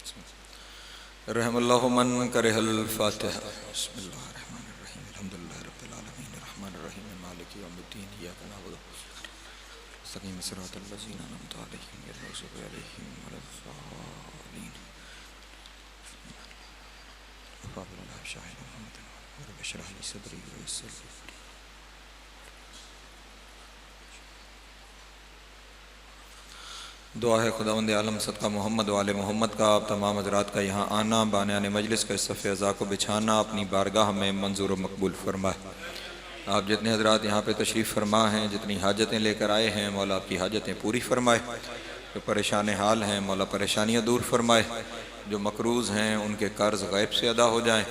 रहमल्लाहु मन करहल फातिहा। बिस्मिल्लाहिर्रहमानिर्रहीम अल्हम्दुलिल्लाहि रब्बिल आलमीन अर्रहमानिर्रहीम मालिकि यौमिद्दीन इय्याका नअबुदु मुस्तक़ीम सिरातल लज़ीना अनअमता अलैहिम गैरिल मग़ज़ूबि अलैहिम वलद्दालीन। रब्बि इश्रह ली सदरी व यस्सिर ली अमरी। दुआ है खुदावंद आलम सदका मोहम्मद वाले मोहम्मद का आप तमाम हज़रात का यहाँ आना, बानियाने मजलिस का सफ़े अज़ा को बिछाना अपनी बारगाह में मंजूर व मकबूल फरमाए। आप जितने हज़रात यहाँ पे तशरीफ़ फरमा हैं, जितनी हाजतें लेकर आए हैं, मौला आपकी हाजतें पूरी फरमाए। जो परेशान हाल हैं मौला परेशानियाँ दूर फरमाए। जो मकरूज़ हैं उनके कर्ज़ गैब से अदा हो जाएँ।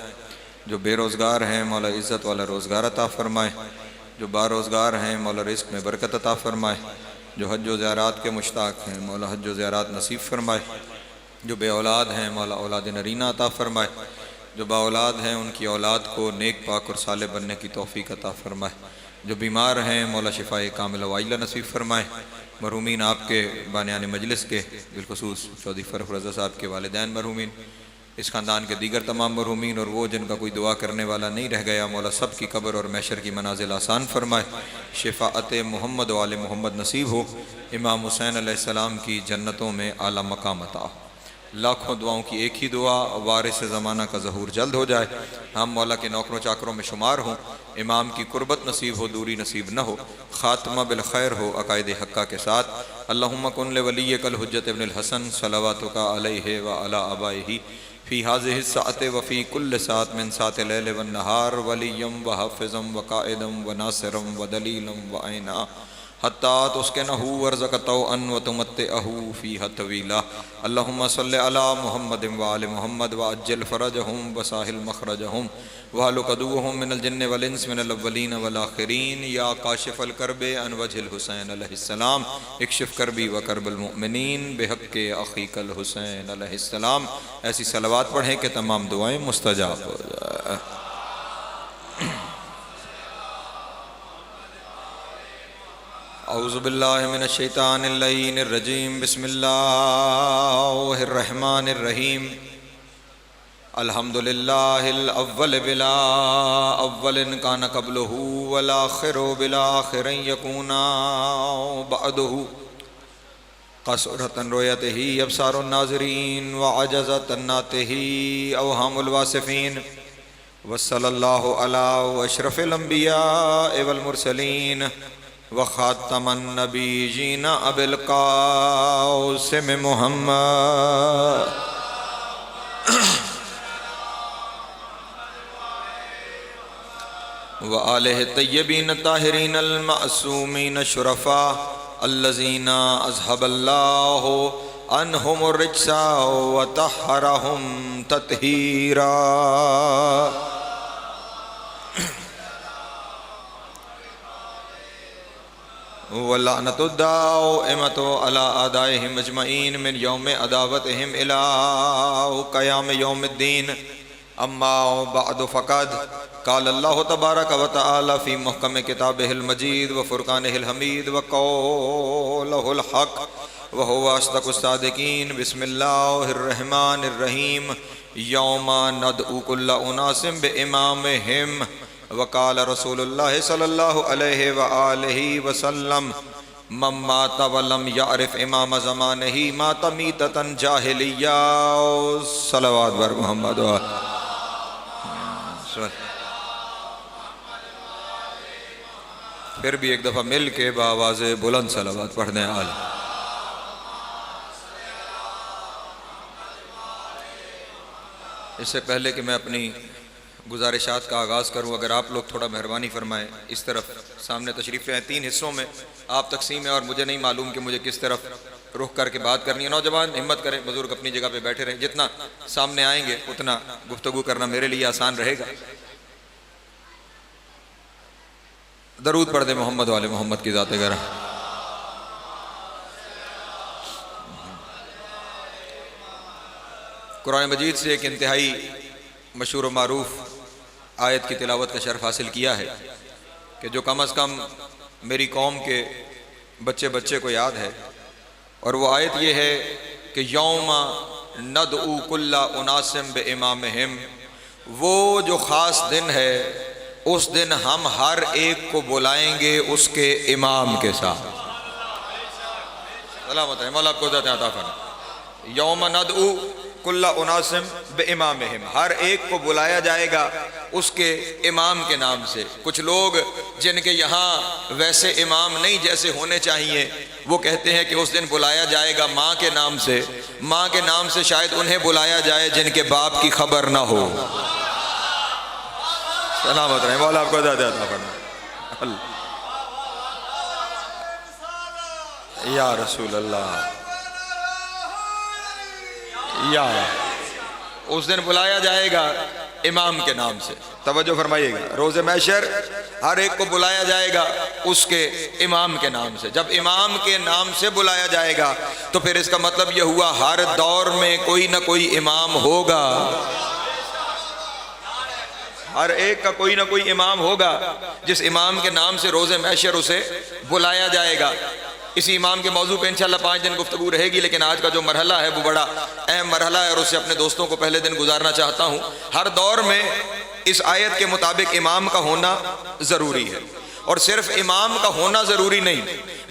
जो बेरोज़गार हैं मौला इज़्ज़त वाला रोज़गार अता फरमाए। जो बारोज़गार हैं मौला रिज़्क़ में बरकत अता फरमाए। जो हज व ज़ियारात के मुश्ताक हैं मौला हज व ज़ियारात नसीब फरमाए। जो बे औलाद हैं मौला औलाद नरीना अता फरमाए। जो बा औलाद हैं उनकी औलाद को नेक पाक और साले बनने की तौफ़ीक अता फरमाए। जो बीमार हैं मौला शिफ़ाए कामिल वाइला नसीब फरमाए। मरहूमीन आपके बानियाने मजलिस के बिलखुसूस चौधरी फ़रख रज़ा साहब के वालिदैन मरहूमीन, इस ख़ानदान के दीगर तमाम मरहूमीन और वो जिनका कोई दुआ करने वाला नहीं रह गया, मौला सब की कब्र और मैशर की मनाजिल आसान फरमाए। शिफ़ाअत मोहम्मद वाले मोहम्मद नसीब हो। इमाम हुसैन अलैहिस्सलाम की जन्नतों में आला मकाम अता। लाखों दुआओं की एक ही दुआ, वारिस ज़माना का ज़हूर जल्द हो जाए। हम मौला के नौकरों चाकरों में शुमार हों। इमाम की कुर्बत नसीब हो, दूरी नसीब न हो। ख़ात्मा बिल खैर हो अक़ाइद हक़्क़ा के साथ। अल्लाहुम्मा कुन लिवलिय्यकल हुज्जत इब्नुल हसन सलवातुका अलैहि व अला आबाइही फ़ी हाज़िहि सअति व फ़ी कुल्लि साअत मिन साअति लैल वन नहार वलिय्यम व हाफ़िज़म व क़ाइदम व नासिरम व दलीलम व ऐना हत्ता तुस्किनहु वर्ज़क़तौअन व तुमत्तिअहु फ़ीहा तवीला। अल्लाहुम्मा सल्लि अला मुहम्मदिन व आलि मुहम्मद व अज्जिल फ़रजहुम व साहिल मख़रजहुम व हल क़दूहुम मिनल जिन्न वल इंस मिनल अव्वलीन वल आख़िरीन। या काशिफ़ल कर्बे अन वजहिल हुसैन अलैहिस्सलाम इक्शिफ़ कर्बी व कर्बल मुअमिनीन बिहक़्क़ि अख़ीकल हुसैन अलैहिस्सलाम। ऐसी सलवात पढ़ें कि तमाम दुआएँ मुस्तजाब हो जाए। औज़ु बिल्लाहि मिनश शैतानिर रजीम। बिस्मिल्लाहिर रहीम। अल्हम्दुलिल्लाहिल अव्वल बिला अव्वलिन कान क़ब्लहु वल आख़िरु बिला आख़िरिन यकूना बअदहु। क़सरतन रुयतिही अब्सारुन नाज़िरीन व अजज़तन नातिही अवहामुल वासिफ़ीन। वस्सलल्लाहु अला अशरफिल अंबिया वल मुरसलीन व ख़ातमन नबीय्यीन अबिल क़ासिम मुहम्मद व आलिहि तय्यबीन ताहिरीन अल मासूमीन शुरफ़ा अल्लज़ीना अज़हबल्लाहु अन्हुमुर रिज्सा व तह्हरहुम तत्हीरा। वल्लअनतुद्दाइमतु अला आदाइहिम अजमईन मिन यौम अदावतिहिम इला क़याम यौमिद्दीन। अम्मा बअदु फ़क़द क़ाल अल्लाहु तबारक व तआला फ़ी मुहकम किताबिहिल मजीद व फ़ुरक़ानिहिल हमीद व क़ौलिहिल हक़ व हुवा अस्दक़ुस सादिक़ीन। बिस्मिल्लाहिर रहमानिर रहीम। यौमा नदउ कुल्ला उनासिम बिइमामिहिम वक़ाल रसूलुल्लाहि सल्लल्लाहु अलैहि व आलिहि वसल्लम मम माता वलम यारिफ इमाम ज़मानिही माता मीततन जाहिलिया। सलवात बर मोहम्मद। फिर भी एक दफ़ा मिल के बावाज़े बुलंद सलवात पढ़ने आल। इससे पहले कि मैं अपनी गुजारिशात का आगाज़ करूँ, अगर आप लोग थोड़ा मेहरबानी फरमाएँ, इस तरफ सामने तशरीफ़ हैं, 3 हिस्सों में आप तकसीम है और मुझे नहीं मालूम कि मुझे किस तरफ रुख करके बात करनी है। नौजवान हिम्मत करें, बुजुर्ग अपनी जगह पे बैठे रहें। जितना सामने आएंगे उतना गुफ्तगू करना मेरे लिए आसान रहेगा। दरूद पढ़ दे मोहम्मद वाले मोहम्मद की ज़ात गर। कुरान मजीद से एक इंतहाई मशहूर मारूफ आयत की तिलावत का शर्फ हासिल किया है कि जो कम अज़ कम मेरी कौम के बच्चे बच्चे को याद है, और वो आयत ये है कि यौमा नदउ कुल्ला उनासिम बे इमामहिम, वो जो ख़ास दिन है उस दिन हम हर एक को बुलाएंगे उसके इमाम के साथ। सलामत है मौला आपको अता फरमाए। यौम नदउ कुल्ला उनासिम बे इमामहिम, हर एक को बुलाया जाएगा उसके इमाम के नाम से। कुछ लोग जिनके यहाँ वैसे इमाम नहीं जैसे होने चाहिए, वो कहते हैं कि उस दिन बुलाया जाएगा माँ के नाम से। माँ के नाम से शायद उन्हें बुलाया जाए जिनके बाप की खबर ना हो। सलामत रहे मौला आपको अता फरमाए। या रसूल अल्लाह, या उस दिन बुलाया जाएगा इमाम के नाम से। तवज्जो फरमाइएगा, रोज़े महशर हर एक को बुलाया जाएगा उसके इमाम के नाम से। जब इमाम के नाम से बुलाया जाएगा तो फिर इसका मतलब यह हुआ हर दौर में कोई ना कोई इमाम होगा, हर एक का कोई ना कोई इमाम होगा जिस इमाम के नाम से रोज़े महशर उसे बुलाया जाएगा। इसी इमाम के मौजू पे इंशाअल्लाह 5 दिन गुफ्तगू रहेगी, लेकिन आज का जो मरहला है वो बड़ा अहम मरहला है और उससे अपने दोस्तों को पहले दिन गुजारना चाहता हूँ। हर दौर में इस आयत के मुताबिक इमाम का होना ज़रूरी है, और सिर्फ इमाम का होना ज़रूरी नहीं,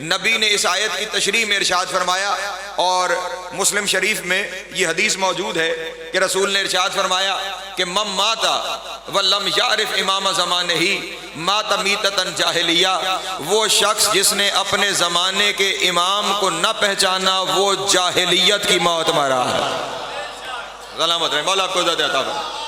नबी ने इस आयत की तशरीह में इरशाद फरमाया, और मुस्लिम शरीफ में ये हदीस मौजूद है कि रसूल ने इरशाद फरमाया कि मम माता वल्लम यारिफ इमाम ज़माने ही माता मीततन जाहिलिया, वो शख्स जिसने अपने ज़माने के इमाम को न पहचाना वो जाहिलियत की मौत मरा है। सलामत रहे मौला आपको ज़्यादा अता फरमाए।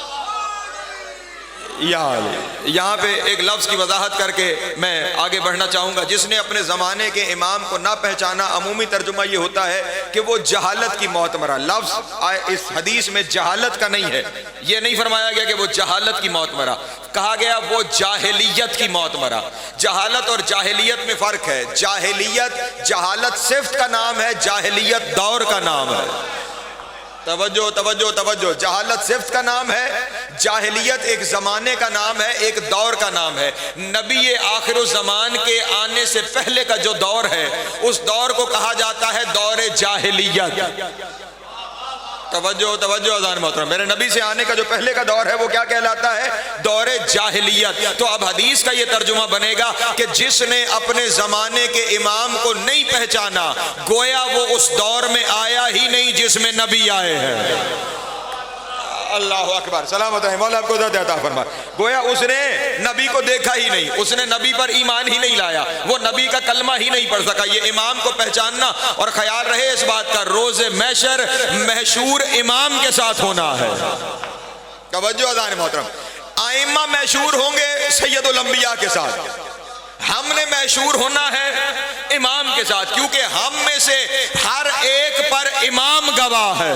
यहाँ पे एक लफ्ज़ की वजाहत करके मैं आगे बढ़ना चाहूँगा। जिसने अपने ज़माने के इमाम को ना पहचाना, अमूमी तर्जुमा ये होता है कि वो जहालत की मौत मरा। लफ्ज़ इस हदीस में जहालत का नहीं है, ये नहीं फरमाया गया कि वो जहालत की मौत मरा, कहा गया वो जाहिलियत की मौत मरा। जहालत और जाहिलियत में फ़र्क है। जाहिलियत, जहालत सिफ्त का नाम है, जाहिलियत दौर का नाम है। तवज्जो तवज्जो तवज्जो, जहालत सिफ्त का नाम है, जाहिलियत एक ज़माने का नाम है, एक दौर का नाम है। नबी आखिर ज़मान के आने से पहले का जो दौर है उस दौर को कहा जाता है दौर जाहिलियत। तवज्जो तवज्जो अज़ान मोहतरम, मेरे नबी से आने का जो पहले का दौर है वो क्या कहलाता है? दौर जाहिलियत। तो अब हदीस का ये तर्जुमा बनेगा कि जिसने अपने ज़माने के इमाम को नहीं पहचाना, गोया वो उस दौर में आया ही नहीं जिसमें नबी आए हैं। अल्लाह अकबर, सलामत है मौला आपको अता फरमाए। गोया उसने नबी को देखा ही नहीं, उसने नबी पर ईमान ही नहीं लाया, वो नबी का कलमा ही नहीं पढ़ सका। ये इमाम को पहचानना, और ख्याल रहे इस बात का, रोज़े महशर महशूर इमाम के साथ होना है। तवज्जो अज़ान मोहतरम, आइम्मा महशूर होंगे सैयदुल अंबिया के साथ, हमने महशूर होना है इमाम के साथ, क्योंकि हम में से हर एक पर इमाम गवाह है।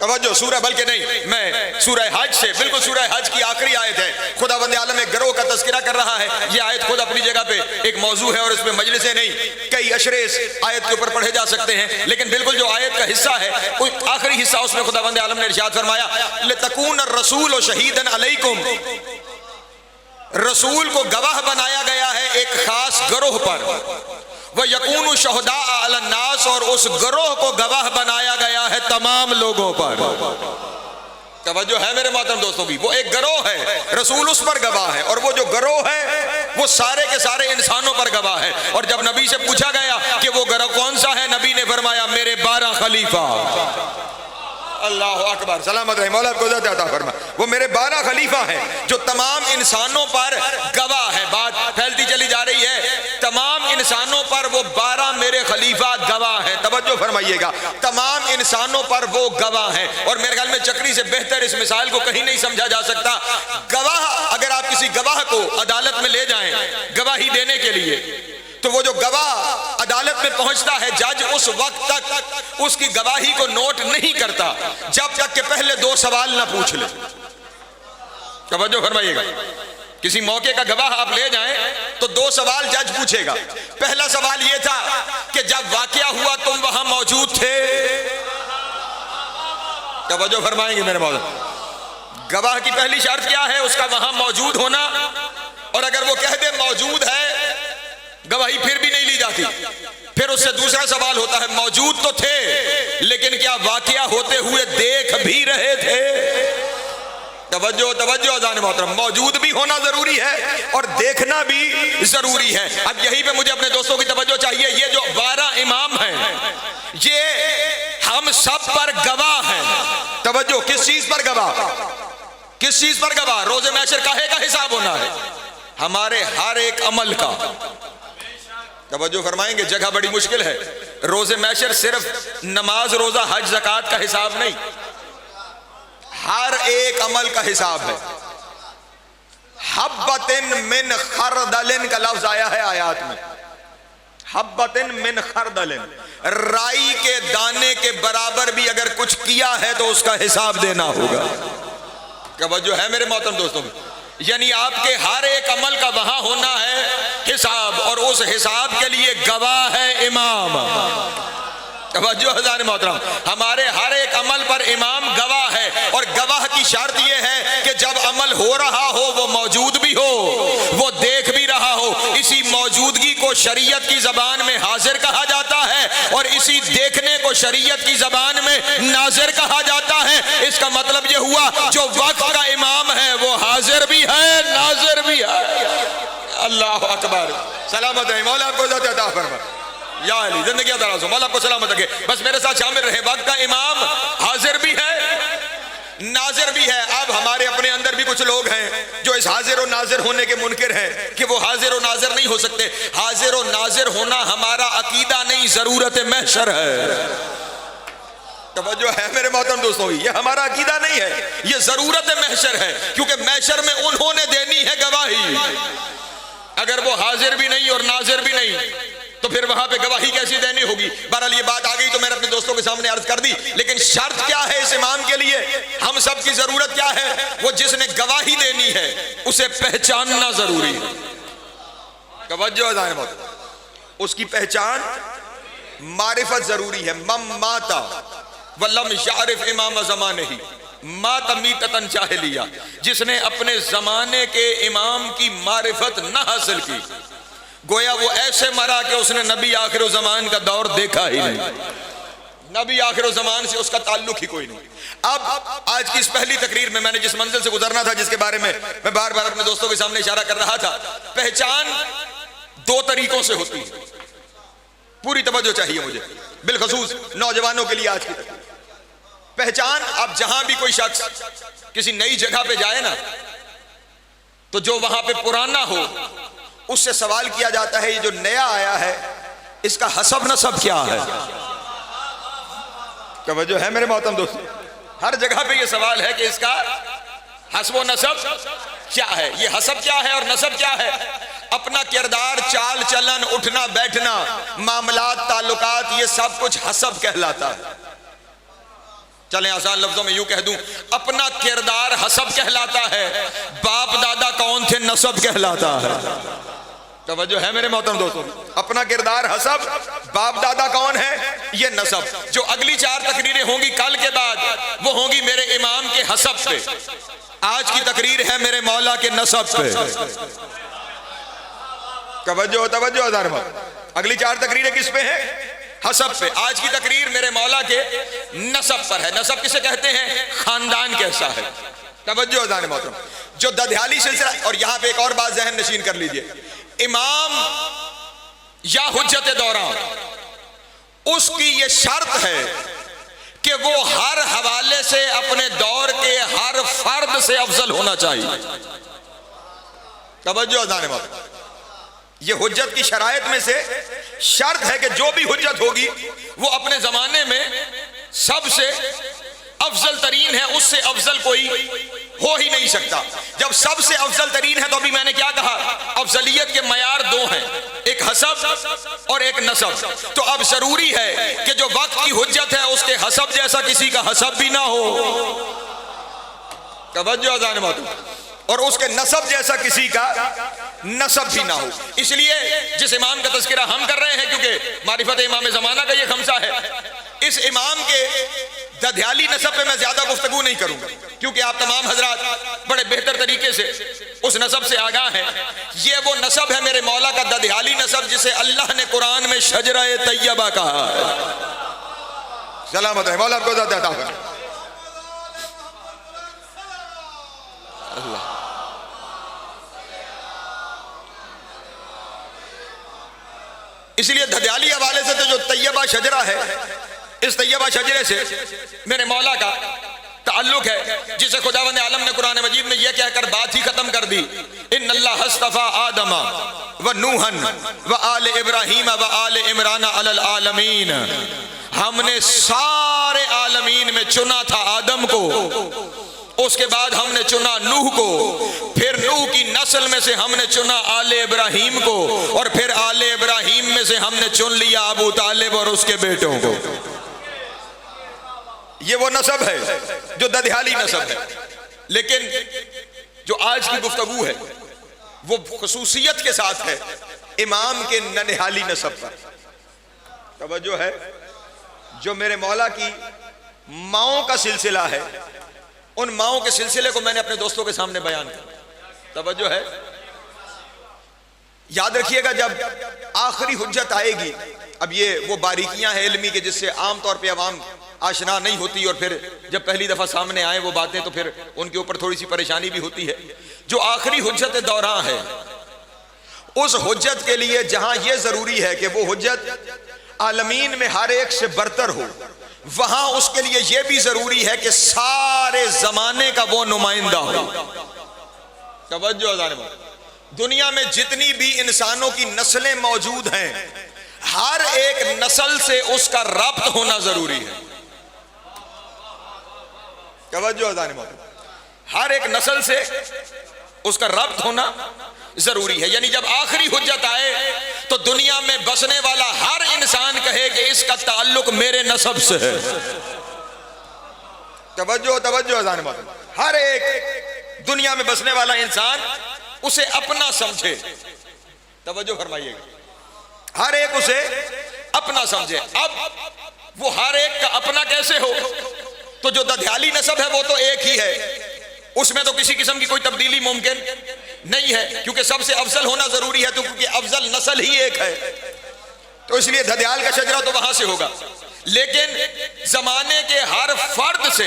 तवज्जो, सूरह बल्कि नहीं, मैं सूरह हज से, बिल्कुल सूरह हज की आखिरी आयत है, खुदावंद आलम एक गिरोह का तज़किरा कर रहा है। ये आयत खुद अपनी जगह पे एक मौजू है और इसमें मजलिसें नहीं, कई अशरे इस आयत के ऊपर पढ़े जा सकते हैं, लेकिन बिल्कुल जो आयत का हिस्सा है, कोई आखिरी हिस्सा, उसमें खुदावंद आलम ने इरशाद फरमाया लितकून रसूल शहीदन अलैकुम, रसूल को गवाह बनाया गया है एक खास गिरोह पर, वह यकूनु शहुदा अलन्नास, और उस गिरोह को गवाह बनाया गया है तमाम लोगों पर। तवज्जो है मेरे मोहतरम दोस्तों की, वो एक गिरोह है, रसूल उस पर गवाह है, और वो जो गिरोह है वो सारे के सारे इंसानों पर गवाह है। और जब नबी से पूछा गया कि वो गिरोह कौन सा है, नबी ने फरमाया मेरे 12 खलीफा। अल्लाह अकबर, सलामत रहे मौला को अता फरमाए। वो मेरे 12 खलीफा हैं जो तमाम इंसानों पर गवाह है। बात फैलती चली जा रही है, तमाम इंसानों पर वो 12 मेरे खलीफा गवाह हैं। तवज्जो फरमाइएगा, तमाम इंसानों पर वो गवाह हैं। और मेरे ख्याल में चक्री से बेहतर इस मिसाल को कहीं नहीं समझा जा सकता। गवाह, अगर आप किसी गवाह को अदालत में ले जाएं गवाही देने के लिए, तो वो जो गवाह अदालत में पहुंचता है, जज उस वक्त तक उसकी गवाही को नोट नहीं करता जब तक कि पहले 2 सवाल ना पूछ ले। तवज्जो फरमाइएगा, किसी मौके का गवाह आप ले जाएं तो 2 सवाल जज पूछेगा। पहला सवाल यह था कि जब वाकया हुआ तुम वहां मौजूद थे। तवज्जो फरमाएंगे मेरे मौजूद, गवाह की पहली शर्त क्या है? उसका वहां मौजूद होना। और अगर वो कह दे मौजूद है, गवाही फिर भी नहीं ली जाती। फिर उससे दूसरा सवाल होता है, मौजूद तो थे लेकिन क्या वाकया होते हुए देख भी रहे थे? तवज्जो तवज्जो अज़ान मोहतरम, मौजूद भी होना जरूरी है और देखना भी जरूरी है। अब यहीं पे मुझे अपने दोस्तों की तवज्जो चाहिए। ये जो 12 इमाम हैं, ये हम सब पर गवाह हैं। तवज्जो, किस चीज पर गवाह? किस चीज पर गवाह? रोज़े महशर काहे का हिसाब होना है? हमारे हर एक अमल का। तवज्जो फरमाएंगे, जगह बड़ी मुश्किल है। रोज़े महशर सिर्फ नमाज, रोजा, हज, ज़कात का हिसाब नहीं, हर एक अमल का हिसाब है। हब्बतिन मिन खरदलिन का लफ्ज आया है आयात में। हब्बतिन मिन खरदलिन, राई के दाने के बराबर भी अगर कुछ किया है तो उसका हिसाब देना होगा। तवज्जो है मेरे मोहतरम दोस्तों, यानी आपके हर एक अमल का वहां होना है हिसाब, और उस हिसाब के लिए गवाह है इमाम। तवज्जो हज़ार मोहतरम, हमारे हर एक अमल पर इमाम गवाह है, और गवाह की शर्त यह है कि जब अमल हो रहा हो वो मौजूद भी हो, वो देख भी रहा हो। इसी मौजूदगी को शरीयत की जबान में हाजिर कहा जाता है, और इसी देखने को शरीयत की जबान में नाजिर कहा जाता है। इसका मतलब यह हुआ, जो वक्त का इमाम है वो हाजिर भी है, नाजिर भी है। अल्लाह अकबर, सलामत रहे मौला, आपको इज़्ज़त अता फरमाए। या अली, जिंदगी दराज हो, मौला आपको सलामत रखे। बस मेरे साथ शामिल रहे। वक्त का इमाम हाजिर भी है, नाजिर भी है। अब हमारे अपने अंदर भी कुछ लोग हैं जो इस हाजिर और नाजिर होने के मुनकिर हैं कि वो हाजिर और नाजिर नहीं हो सकते। हाजिर और नाजिर होना हमारा अकीदा नहीं, जरूरत महशर है। तवज्जो है मेरे मोहतरम दोस्तों, ये हमारा अकीदा नहीं है, ये जरूरत महशर है, क्योंकि महशर में उन्होंने देनी है गवाही। अगर वो हाजिर भी नहीं और नाजिर भी नहीं तो फिर वहां पे गवाही कैसी देनी होगी? बहरहाल ये बात आ गई तो मैंने अपने दोस्तों के सामने अर्ज कर दी। लेकिन शर्त क्या है इस इमाम के लिए? हम सब की जरूरत क्या है? वो जिसने गवाही देनी है उसे पहचानना जरूरी है। तवज्जो है, उसकी पहचान मारिफत जरूरी है। मम माता वल्लम यारिफ इमाम ज़माने ही माता मीततन जाहिलिया, जिसने अपने जमाने के इमाम की मारिफत न हासिल की, गोया वो ऐसे मरा कि उसने नबी आखिर ज़मान का दौर देखा ही नहीं। नबी आखिर ज़मान से उसका ताल्लुक ही कोई नहीं। अब आज की इस पहली तकरीर में मैंने जिस मंजिल से गुजरना था, जिसके बारे में मैं बार बार अपने दोस्तों के सामने इशारा कर रहा था, पहचान 2 तरीकों से होती है। पूरी तवज्जो चाहिए मुझे, बिलखसूस नौजवानों के लिए। आज की पहचान, अब जहां भी कोई शख्स किसी नई जगह पे जाए ना, तो जो वहां पे पुराना हो उससे सवाल किया जाता है, ये जो नया आया है इसका हसब नसब क्या है? तवज्जो है मेरे मोहतरम दोस्तों, हर जगह पे ये सवाल है कि इसका हसब नसब क्या है। ये हसब क्या है और नसब क्या है? अपना किरदार, चाल चलन, उठना बैठना, मामलात, ताल्लुकात, ये सब कुछ हसब कहलाता है। चलें आसान लफ्जों में यूं कह दूं, अपना किरदार हसब कहलाता है, बाप दादा कौन थे नसब कहलाता है। तवज्जो है मेरे मोहतरम दोस्तों, अपना किरदार हसब, बाप दादा कौन है ये नसब। जो अगली 4 तकरीरें होंगी कल के बाद, वो होंगी मेरे इमाम के हसब पे। आज की तकरीर है मेरे मौला के नसब पे। तवज्जो तवज्जो हज़ार बार। अगली 4 तकरीरें किस पे है? हसब पे। आज की तकरीर मेरे मौला के नसब पर है। नसब किसे कहते हैं? खानदान कैसा है। तवज्जो हज़ार मोहतरम, जो ददयाली सिलसिला। और यहां पे एक और बात जहन नशीन कर लीजिए, इमाम या हुज्जत दौरान उसकी ये शर्त है कि वो हर हवाले से अपने दौर के हर फर्द से अफजल होना चाहिए। तवज्जो हज़ार मोहतरम, ये हुज्जत की शराइत में से शर्त है कि जो भी हुज्जत होगी वो अपने जमाने में सबसे अफजल तरीन है, उससे अफजल कोई हो ही नहीं सकता। जब सबसे अफजल तरीन है तो अभी मैंने क्या कहा, अफजलियत के मयार 2 हैं, एक हसब और एक नसब। तो अब जरूरी है कि जो वक्त की हुज्जत है उसके हसब जैसा किसी का हसब भी ना हो। तवज्जो अज़ान मौत। और उसके नसब जैसा किसी का नसब भी ना हो। इसलिए जिस इमाम का तज़किरा हम कर रहे हैं, क्योंकि मारिफत इमाम ज़माना का ये खमसा है, इस इमाम के ददयाली नसब पे मैं ज्यादा गुफ्तगू नहीं करूंगा, क्योंकि आप तमाम हजरात बड़े बेहतर तरीके से उस नसब से आगाह हैं। ये वो नसब है मेरे मौला का, ददयाली नसब, जिसे अल्लाह ने कुरान में शजरा-ए तैयबा कहा है। सलामत है मौला आपको ज़्यादा अता फरमाए। अल्लाह इसलिए ददयाली हवाले से तो जो तैयबा शजरा है, इस तैयबा शजरे से मेरे मौला का ताल्लुक है, जिसे खुदावंद आलम ने कुरान मजीद में यह कहकर बात ही खत्म कर दी, इन्नल्लाह हस्तफा आदमा व नूहन व आले इब्राहीम व आले इमरान अलल आलमीन। हमने सारे आलमीन में चुना था आदम को, उसके बाद हमने चुना नूह को, फिर नूह की नस्ल में से हमने चुना आले इब्राहीम को, और फिर आले इब्राहीम में से हमने चुन लिया अबू तालिब और उसके बेटों को। ये वो नसब है जो ददयाली नसब है। लेकिन जो आज की गुफ्तगू है वो खुसूसियत के साथ है इमाम के ननिहाली नसब पर। तवज्जो है, जो मेरे मौला की माओं का सिलसिला है, उन माओं के सिलसिले को मैंने अपने दोस्तों के सामने बयान किया। तवज्जो है, याद रखिएगा जब आखिरी हुज्जत आएगी, अब ये वो बारीकियां हैं इल्मी के जिससे आमतौर पे अवाम आशना नहीं होती, और फिर जब पहली दफा सामने आए वो बातें तो फिर उनके ऊपर थोड़ी सी परेशानी भी होती है। जो आखिरी हुज्जत दौरान है, उस हुज्जत के लिए जहां यह जरूरी है कि वो हुज्जत आलमीन में हर एक से बरतर हो, वहां उसके लिए यह भी जरूरी है कि सारे जमाने का वो नुमाइंदा हो। तवज्जो है, दुनिया में जितनी भी इंसानों की नस्लें मौजूद हैं, हर एक नस्ल से उसका रब्त होना जरूरी है। तवज्जो है, हर एक नस्ल से उसका रब्त होना जरूरी है। यानी जब आखिरी हुज्जत आए तो दुनिया में बसने वाला हर इंसान कहे कि इसका ताल्लुक मेरे नसब से है। तवज्जो तवज्जो, हर एक दुनिया में बसने वाला इंसान उसे अपना समझे। तवज्जो फरमाइएगा, हर एक उसे अपना समझे। अब वो हर एक का अपना कैसे हो? तो जो ददयाली नसब है वो तो एक ही है, उसमें तो किसी किस्म की कोई तब्दीली मुमकिन नहीं है, क्योंकि सबसे अफजल होना जरूरी है, तो क्योंकि अफजल नस्ल ही एक है, तो इसलिए ददयाल का शजरा तो वहां से होगा। लेकिन जमाने के हर फर्द से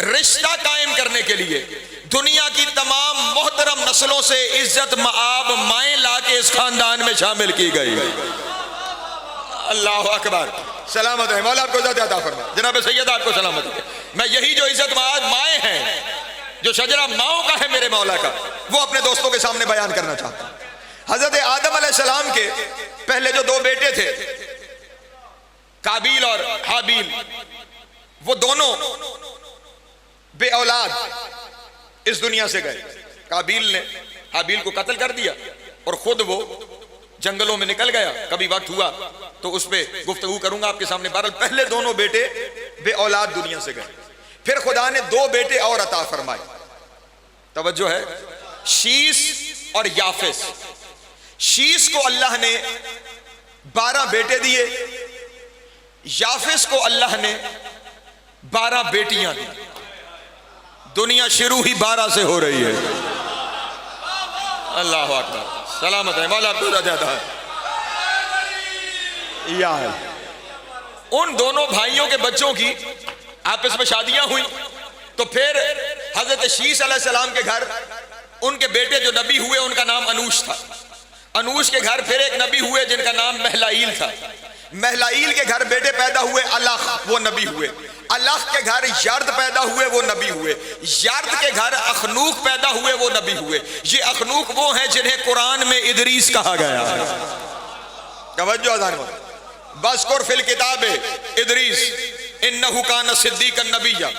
रिश्ता कायम करने के लिए दुनिया की तमाम मोहतरम नस्लों से इज्जत मआब माएँ लाके इस खानदान में शामिल की गई। अल्लाह अकबर, सलामत है मौला आपको ज़िंदा अता फरमाए। जनाब सैयद आपको सलामत है। मैं यही जो इज्जत मआब माएँ हैं, जो शजरा माओ का है मेरे मौला का, वो अपने दोस्तों के सामने बयान करना चाहता हूं। हजरत आदम अलैहिस्सलाम के पहले जो दो बेटे थे, काबील और हाबील, वो दोनों बे औलाद इस दुनिया से गए। काबील ने हाबील को कत्ल कर दिया और खुद वो जंगलों में निकल गया। कभी वक्त हुआ तो उस पर गुफ्तगू करूंगा आपके सामने। बहरहाल पहले दोनों बेटे बे औलाद दुनिया से गए, फिर खुदा ने दो बेटे और अता फरमाए। तवज्जो है, शीस और याफिस। शीस को अल्लाह ने 12 बेटे दिए, याफिस को अल्लाह ने 12 बेटियां दी। दुनिया शुरू ही 12 से हो रही है। अल्लाह अकबर, सलामत है मौला आपको ज़िंदा है। उन दोनों भाइयों के बच्चों की आपस में शादियां हुई, तो फिर हजरत शीस अलैहिस्सलाम के घर उनके बेटे जो नबी हुए उनका नाम अनूश था। अनूश के घर फिर एक नबी हुए जिनका नाम महलाइल था। महलाइल के घर बेटे पैदा हुए अलाख, वो नबी हुए। अलाख के घर यर्द पैदा हुए, वो नबी हुए। यर्द के घर अखनूक पैदा हुए, वो नबी हुए। ये अखनूक वो हैं जिन्हें कुरान में इदरीस कहा गया है। तवज्जो अज़ान, बज़कुर फिल किताब इदरीस इन्नहु कान सिद्दीकन नबिय्या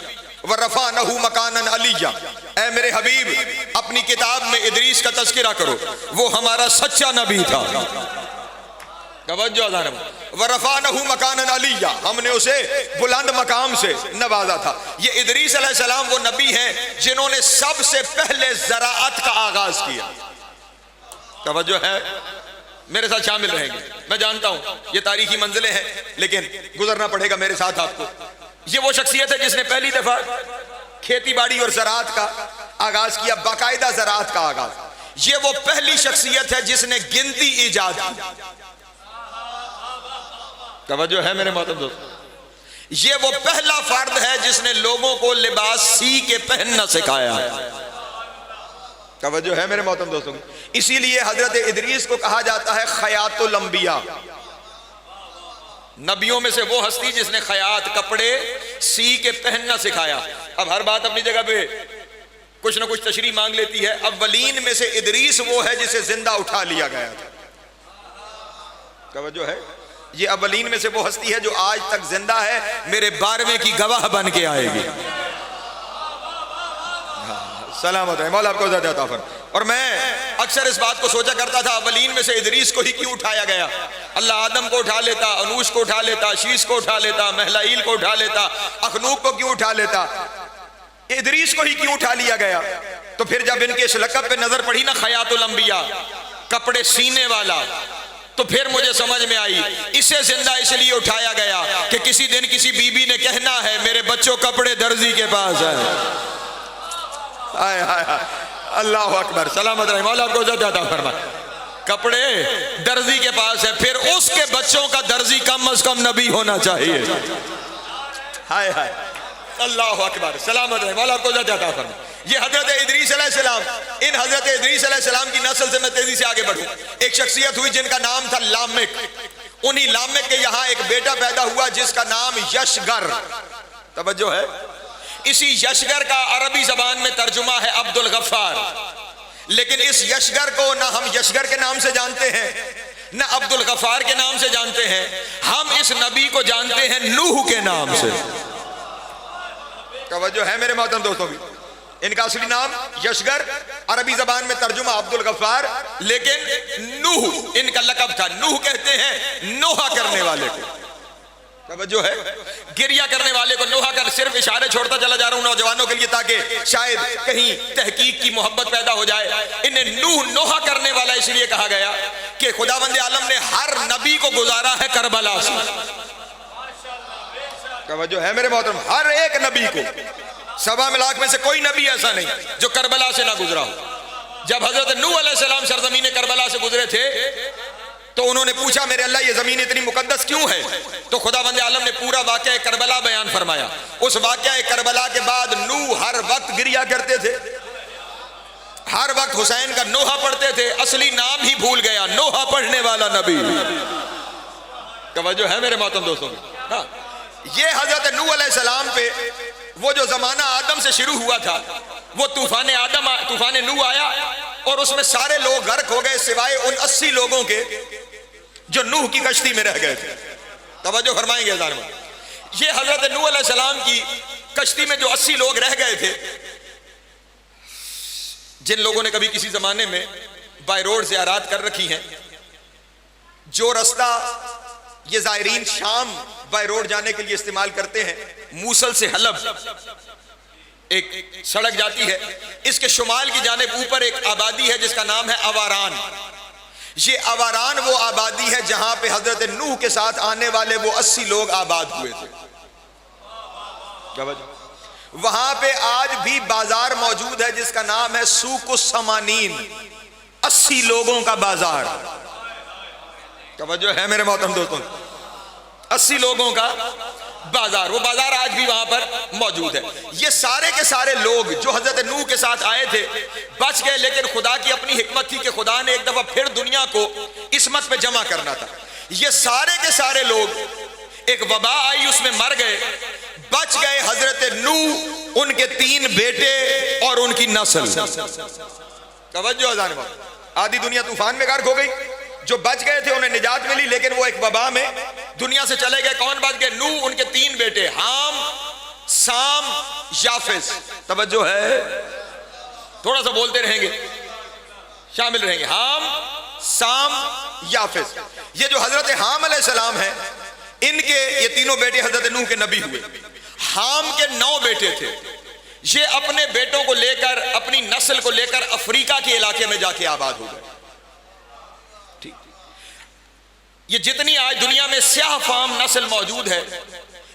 व रफ़अनहु मकानन अलिय्या। ऐ मेरे हबीब, अपनी किताब में इदरीस का तज़किरा करो, वो हमारा सच्चा नबी था। तवज्जो अज़ान, व रफ़अनहु मकानन अलिय्या, हमने उसे बुलंद मकाम से नवाजा था। ये इदरीस अलैहिस्सलाम वो नबी हैं जिन्होंने सबसे पहले ज़राअत का आगाज किया। तवज्जो है, मेरे साथ शामिल रहेंगे। मैं जानता हूं ये तारीखी मंजिलें हैं, लेकिन गुजरना पड़ेगा मेरे साथ आपको। ये वो शख्सियत है जिसने पहली दफा खेती बाड़ी और ज़राअत का आगाज किया, बाकायदा ज़राअत का आगाज। ये वो पहली शख्सियत है जिसने गिनती ईजाद की। तवज्जो है मेरे मोहतरम दोस्त। ये वो पहला फर्द है जिसने लोगों को लिबास सी के पहनना सिखाया है। तवज्जो है मेरे मोहतरम दोस्तों। इसीलिए हजरत इदरीस को कहा जाता है खयातुल अंबिया, नबियों में से वो हस्ती जिसने खयात कपड़े सी के पहनना सिखाया। अब हर बात अपनी जगह पे कुछ ना कुछ तशरीह मांग लेती है। अव्वलीन में से इदरीस वो है जिसे जिंदा उठा लिया गया था। तवज्जो है, ये अव्वलीन में से वो हस्ती है जो आज तक जिंदा है, मेरे 12वें की गवाह बन के आएगी। सलामत है, मौला आपको ज़्यादा अता फरमाए। और मैं अक्सर इस बात को सोचा करता था, अव्वलीन में से इदरीस को ही क्यों उठाया गया? अल्लाह आदम को उठा लेता, अनूश को उठा लेता, शीश को उठा लेता, महलाइल को उठा लेता, अखनूक को क्यों उठा लेता? इदरीस को ही क्यों उठा लिया गया? तो फिर जब इनके इस लक़ब पे नजर पड़ी ना, खयातुल अंबिया, कपड़े सीने वाला, तो फिर मुझे समझ में आई इसे जिंदा इसलिए उठाया गया कि किसी दिन किसी बीबी ने कहना है मेरे बच्चों कपड़े दर्जी के पास है। हाय हाय हाय, अल्लाह अकबर, सलामत रहे, मौला आपको इज्जत अता फरमाए। कपड़े दर्जी के पास है, फिर उसके बच्चों का दर्जी कम अज कम नबी होना चाहिए। हाय हाय, अल्लाह अकबर, सलामत रहे, मौला आपको इज्जत अता फरमाए। ये हजरत इदरीस अलैहिस्सलाम, इन हजरत इदरीस अलैहिस्सलाम की नस्ल से मैं तेजी से आगे बढ़ूं। एक शख्सियत हुई जिनका नाम था लामिक। उन्हीं लामिक के यहाँ एक बेटा पैदा हुआ जिसका नाम यशगर। तवज्जो है, इसी यशगर का अरबी जबान में तर्जुमा है अब्दुल गफ्फार। लेकिन इस यशगर को ना हम यशगर के नाम से जानते हैं, ना अब्दुल गफ्फार के नाम से जानते हैं। हम इस नबी को जानते हैं नूह के नाम से। तवज्जो है मेरे मोहतरम दोस्तों भी, इनका असली नाम यशगर, अरबी जबान में तर्जुमा अब्दुल गफ्फार, लेकिन नूह इनका लक़ब था। नूह कहते हैं नोहा करने वाले को। तवज्जो है, गिरिया करने वाले को नोहा कर। सिर्फ इशारे छोड़ता चला जा रहा हूं नौजवानों के लिए ताकि शायद कहीं तहकीक की मोहब्बत पैदा हो जाए। इन्हें नूह नोहा करने वाला इसलिए कहा गया कि खुदावंद आलम ने हर नबी को गुजारा है करबला से। तवज्जो है मेरे मोहतरम, हर एक नबी को, 1.25 लाख में से कोई नबी ऐसा नहीं जो करबला से ना गुजरा हो। जब हजरत नूह अलैहिस्सलाम सरजमीन करबला से गुजरे थे तो उन्होंने पूछा मेरे अल्लाह ये जमीन इतनी मुकद्दस क्यों है? तो खुदावंद आलम ने पूरा वाक़या करबला बयान फरमाया। उस वाक़या करबला के बाद नूह हर वक्त गिरिया करते थे, हर वक्त हुसैन का नोहा पढ़ते थे। असली नाम ही भूल गया, नोहा पढ़ने वाला नबी। तवज्जो है मेरे मोहतरम दोस्तों। हाँ, ये हजरत नूह अलैहिस्सलाम पे वो जो जमाना आदम से शुरू हुआ था, वो तूफान नूह आया और उसमें सारे लोग गर्क हो गए सिवाय उन 80 लोगों के जो नूह की कश्ती में रह गए थे। तवज्जो फरमाएंगे अज़ान में, ये हजरत नूह अलैहिस्सलाम की कश्ती में जो 80 लोग रह गए थे, जिन लोगों ने कभी किसी जमाने में बाय रोड ज़ियारत कर रखी हैं, जो रास्ता ये ज़ायरीन शाम बाय रोड जाने के लिए इस्तेमाल करते हैं, मूसल से हलब एक सड़क जाती है, इसके शुमाल की जानिब ऊपर एक आबादी है जिसका नाम है अवारान। ये अवारान वो आबादी है जहां पे हजरत नूह के साथ आने वाले वो 80 लोग आबाद हुए थे। वहां पे आज भी बाजार मौजूद है जिसका नाम है सूकुस समानीन, 80 लोगों का बाजार। तवज्जो है मेरे मोहतरम दोस्तों, 80 लोगों का बाजार, वो बाजार आज भी वहां पर मौजूद है। ये सारे के सारे लोग जो हजरत नूह के साथ आए थे बच गए, लेकिन खुदा की अपनी हिकमत थी कि खुदा ने एक दफा फिर दुनिया को इसमत पे जमा करना था। ये सारे के सारे लोग, एक वबा आई उसमें मर गए, बच गए हजरत नूह, उनके 3 बेटे और उनकी नस्ल। तवज्जो अज़ान में, आधी दुनिया तूफान में गर्क हो गई, जो बच गए थे उन्हें निजात मिली, लेकिन वो एक वबा में दुनिया से चले गए। कौन बच गए? नूह, उनके 3 बेटे हाम, साम, याफिस। तवज्जो है, थोड़ा सा बोलते रहेंगे, शामिल रहेंगे। हाम, साम, याफिस। ये जो हजरत हाम अलैहिस्सलाम है, इनके ये तीनों बेटे हजरत नूह के नबी हुए। हाम के 9 बेटे थे। ये अपने बेटों को लेकर, अपनी नस्ल को लेकर अफ्रीका के इलाके में जाके आबाद हो गए। ये जितनी आज दुनिया में स्याह फाम नस्ल मौजूद है,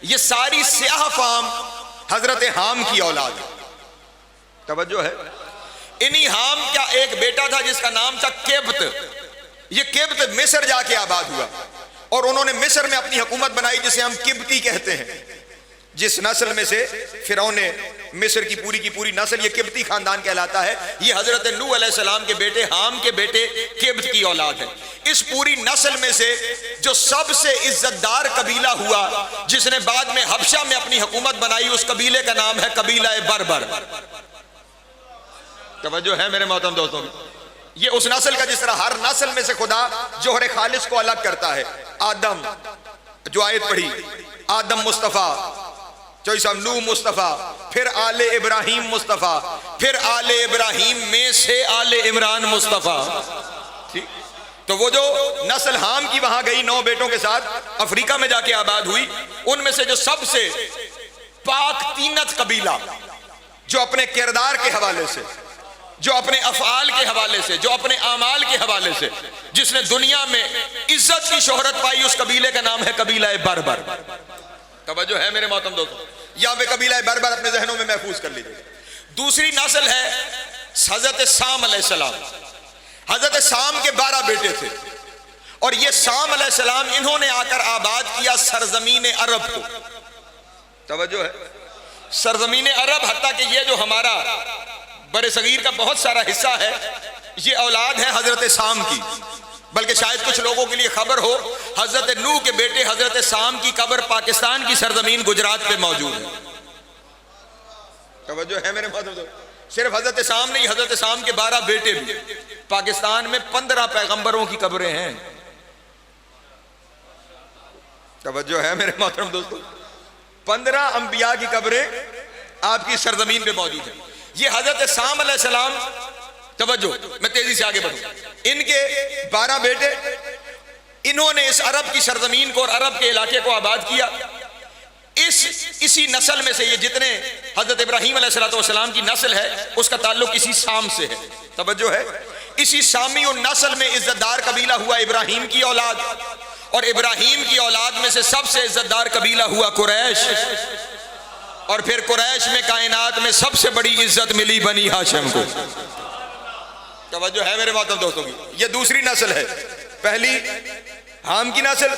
ये सारी स्याह फाम हजरत हाम की औलाद है। तवज्जो है। इन्हीं हाम का एक बेटा था जिसका नाम था किब्त। ये किब्त मिस्र जाके आबाद हुआ और उन्होंने मिस्र में अपनी हुकूमत बनाई जिसे हम किब्ती कहते हैं। जिस नस्ल में से फिरौन ने मिस्र की पूरी नस्ल, ये किब्ती खानदान कहलाता है। ये हजरत नूह अलैहिस्सलाम के बेटे हाम के बेटे किब्त की औलाद है। इस पूरी नस्ल में से जो सबसे इज्जतदार कबीला हुआ जिसने बाद में हबशा में अपनी हुकूमत बनाई, उस कबीले का नाम है कबीला बर्बर। तवज्जो है मेरे मोहतरम दोस्तों। ये उस नस्ल का जिस तरह हर नस्ल में से खुदा जोहर खालिस को अलग करता है। आदम जो आयत पढ़ी, आदम मुस्तफ़ा, चौसा नूह मुस्तफ़ा, फिर आले इब्राहिम मुस्तफ़ा, फिर आले इब्राहिम में से आले इमरान मुस्तफ़ा। ठीक, तो वो जो नस्ल हाम की वहां गई 9 बेटों के साथ अफ्रीका में जाके आबाद हुई, उनमें से जो सबसे पाक तीनत कबीला, जो अपने किरदार के हवाले से, जो अपने अफआल के हवाले से, जो अपने आमाल के हवाले से जिसने दुनिया में इज्जत की शोहरत पाई, उस कबीले का नाम है कबीला बर्बर। तवज्जो है मेरे मोहतरम दोस्तों। यहां पे कबीला बर्बर अपने जहनों में महफूज कर लीजिए। दूसरी नस्ल है हजरत साम अलैहिस्सलाम। हजरत साम के 12 बेटे थे और ये साम अलैहिस्सलाम इन्होंने आकर आबाद किया सरजमीन अरब को। तवज्जो है, सरजमीन अरब। हत्ता कि ये जो हमारा बड़े सगीर का बहुत सारा हिस्सा है, ये औलाद है हजरत साम की। बल्कि शायद कुछ लोगों के लिए खबर हो, हजरत नूह के बेटे हजरत साम की कब्र पाकिस्तान की सरजमीन गुजरात पे मौजूद है। तवज्जो है मेरे मोहतरम। सिर्फ हजरत साम नहीं, हजरत साम के 12 बेटे भी। पाकिस्तान में 15 पैगंबरों की कब्रें हैं। तवज्जो है मेरे मोहतरम दोस्तों। 15 अंबिया की कब्रें आपकी सरजमीन पे मौजूद है। ये हजरत साम अलैहिस्सलाम, तवज्जो मैं तेजी से आगे बढ़ूं, इनके 12 बेटे, इन्होंने इस अरब की सरजमीन को और अरब के इलाके को आबाद किया। इसी नस्ल में से ये जितने हजरत इब्राहिम अलैहिस्सलाम की नस्ल है, उसका ताल्लुक इसी साम से है। तवज्जो है। इसी सामी और नस्ल में इज्जतदार कबीला हुआ इब्राहिम की औलाद, और इब्राहिम की औलाद में से सबसे इज्जतदार कबीला हुआ कुरैश, और फिर कुरैश में कायनात में सबसे बड़ी इज्जत मिली बनी हाशिम को। तवज्जो है मेरे मोहतरम दोस्तों की। ये दूसरी नस्ल है। पहली हाम की नस्ल,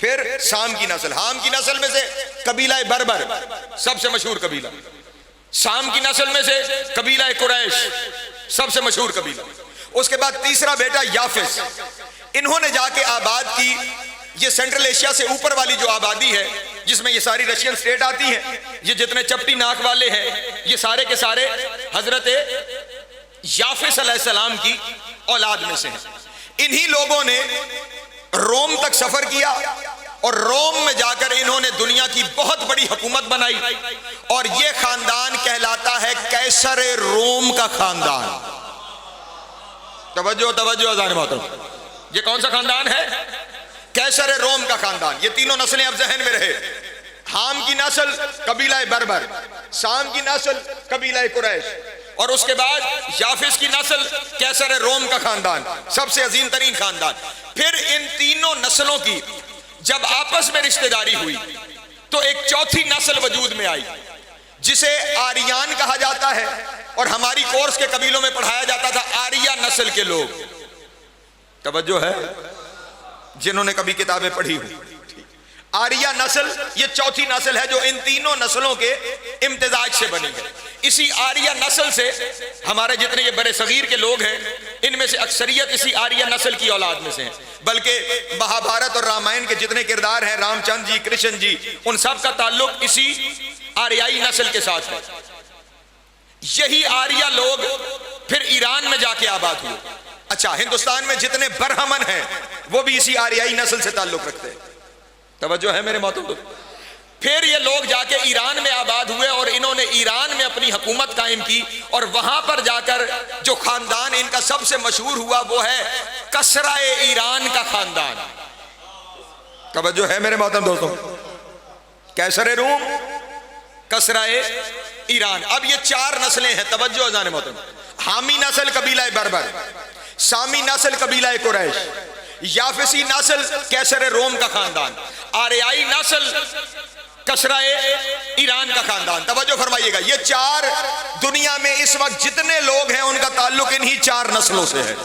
फिर साम की नस्ल। हाम की नस्ल में से कबीला बर्बर सबसे मशहूर कबीला, साम की नस्ल में से कबीला कुरैश सबसे मशहूर कबीला। उसके बाद तीसरा बेटा याफिस, इन्होंने जाके आबाद की ये सेंट्रल एशिया से ऊपर वाली जो आबादी है, जिसमें ये सारी रशियन स्टेट आती हैं, ये जितने चपटी नाक वाले हैं, ये सारे के सारे हजरत याफिस अलैहिस्सलाम की औलाद में से हैं। इन्हीं लोगों ने रोम तक सफर किया और रोम में जाकर इन्होंने दुनिया की बहुत बड़ी हुकूमत बनाई, और ये खानदान कहलाता है कैसर रोम का खानदान। तवज्जो तवज्जो अज़ान मोहतरम। ये कौन सा खानदान है? कैसर रोम का खानदान। ये तीनों नस्लें अब जहन में रहे। हाम की नस्ल कबीला बर्बर, साम की नस्ल कबीला कुरैश, और उसके बाद याफिस की नस्ल कैसर रोम का खानदान, सबसे अजीम तरीन खानदान। फिर इन तीनों नस्लों की जब आपस में रिश्तेदारी हुई तो एक चौथी नस्ल वजूद में आई जिसे आर्यन कहा जाता है, और हमारी कोर्स के कबीलों में पढ़ाया जाता था आर्या नस्ल के लोग। तवज्जो है जिन्होंने कभी किताबें पढ़ी हुई। आर्या नस्ल ये चौथी नस्ल है जो इन तीनों नस्लों के इम्तिजाज से बनी है। इसी आर्या नस्ल से हमारे जितने ये बड़े सगीर के लोग हैं, इनमें से अक्सरियत इसी आर्या नस्ल की औलाद में से हैं। बल्कि महाभारत और रामायण के जितने किरदार हैं, रामचंद्र जी, कृष्ण जी, उन सब का ताल्लुक इसी आर्याई नस्ल के साथ है। यही आर्या लोग फिर ईरान में जाके आबाद हुए। अच्छा, हिंदुस्तान में जितने बरहमन हैं वो भी इसी आर्याई नस्ल से ताल्लुक रखते हैं। तवज्जो है मेरे मोहतरम। फिर ये लोग जाके ईरान में आबाद हुए और इन्होंने ईरान में अपनी हुकूमत कायम की, और वहां पर जाकर जो खानदान इनका सबसे मशहूर हुआ वो है कसराए ईरान का खानदान। तवज्जो है मेरे मोहतरम दोस्तों। कैसर रूम, कसराए ईरान। अब ये 4 नस्लें हैं। तवज्जो अज़ान मोहतरम। हामी नस्ल कबीला बर्बर, सामी नस्ल कबीला कुरैश, याफिसी नस्ल कैसर रोम का खानदान, आर्याई नस्ल कसरा ईरान का खानदान। तवज्जो फरमाइएगा, ये चार दुनिया में इस वक्त जितने लोग हैं उनका ताल्लुक इन्हीं चार नस्लों से है।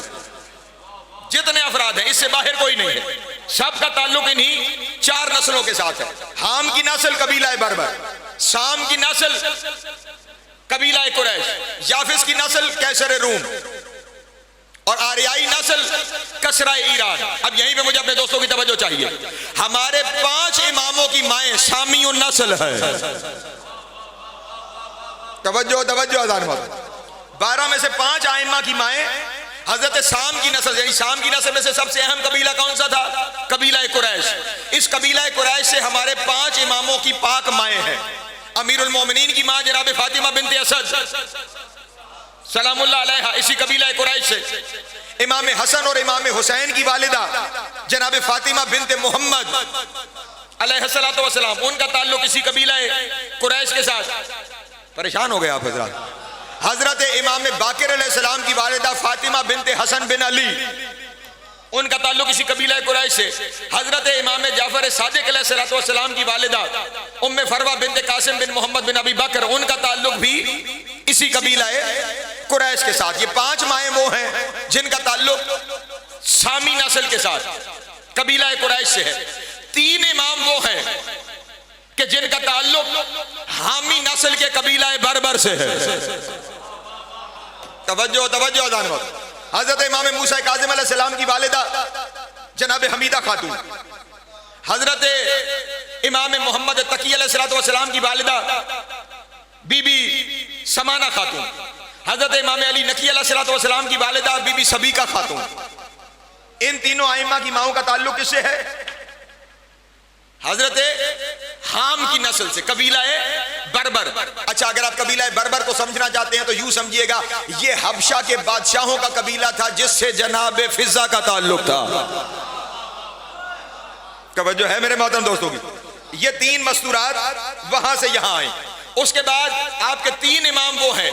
जितने अफराद हैं इससे बाहर कोई नहीं है, सबका ताल्लुक इन्हीं चार नस्लों के साथ है। हाम की नस्ल कबीला बर्बर, शाम की नस्ल कबीला कुरैश, याफिस की नस्ल कैसर रूम और आर्याई नस्ल कसरा ईरान। अब यहीं पे मुझे अपने दोस्तों की तवज्जो चाहिए। हमारे 5 इमामों की माएँ शामी नस्ल है। तवज्जो तवज्जो अज़ान मत। 12 में से 5 आइम्मा की माएँ हजरत शाम की नस्ल, यानी शाम की नस्ल में से सबसे अहम कबीला कौन सा था? कबीला कुरैश। इस कबीला कुरैश से हमारे 5 इमामों की पाक माएँ हैं। अमीरुल मोमिनीन की माँ जनाब फातिमा बिनते असद सलामुल्लाह अलैहा इसी कबीला कुरैश से। इमाम हसन और इमाम हुसैन की वालिदा जनाब फातिमा बिनते मोहम्मद अलैहिस्सलातु वस्सलाम, उनका ताल्लुक इसी कबीला कुरैश के साथ। परेशान हो गए आप हजरत। हजरत इमाम बाकिर अलैहिस्सलाम की वालिदा फातिमा बिनते हसन बिन अली, उनका ताल्लुक इसी कबीला कुरैश से। हजरत इमाम जाफर सादिक अलैहिस्सलातु वस्सलाम की वालिदा उम्मे फरवा बिनते कासिम बिन मोहम्मद बिन अबी बकर, उनका ताल्लुक भी इसी कबीला कुरैश के साथ। ये 5 माएँ वो हैं जिनका ताल्लुक शामी नस्ल के साथ कबीला कुरैश से है। 3 इमाम वो हैं कि जिनका ताल्लुक हामी नस्ल के कबीला बर्बर से है। तवज्जो तवज्जो अज़ान वक्त। हजरत इमाम मूसा काज़िम अलैहिस्सलाम की वालिदा जनाब हमीदा खातून, हजरत इमाम मोहम्मद तकी अलैहिस्सलातु वस्सलाम की वालिदा बीबी समाना खातून, हजरत इमाम अली नकी अलैहिस्सलातु वस्सलाम की वालिदा बीबी सबीका खातून। इन तीनों आइम्मा की माओं का ताल्लुक किससे है? हजरत हाम की नस्ल से, कबीला बर्बर। अच्छा, अगर आप कबीला बर्बर को समझना चाहते हैं तो यूं समझिएगा, ये हबशा के बादशाहों का कबीला था जिससे जनाब फिजा का ताल्लुक था। तवज्जो है मेरे मोहतरम दोस्तों की। ये 3 मस्तूरात वहां से यहां आए। उसके बाद आपके 3 इमाम वो हैं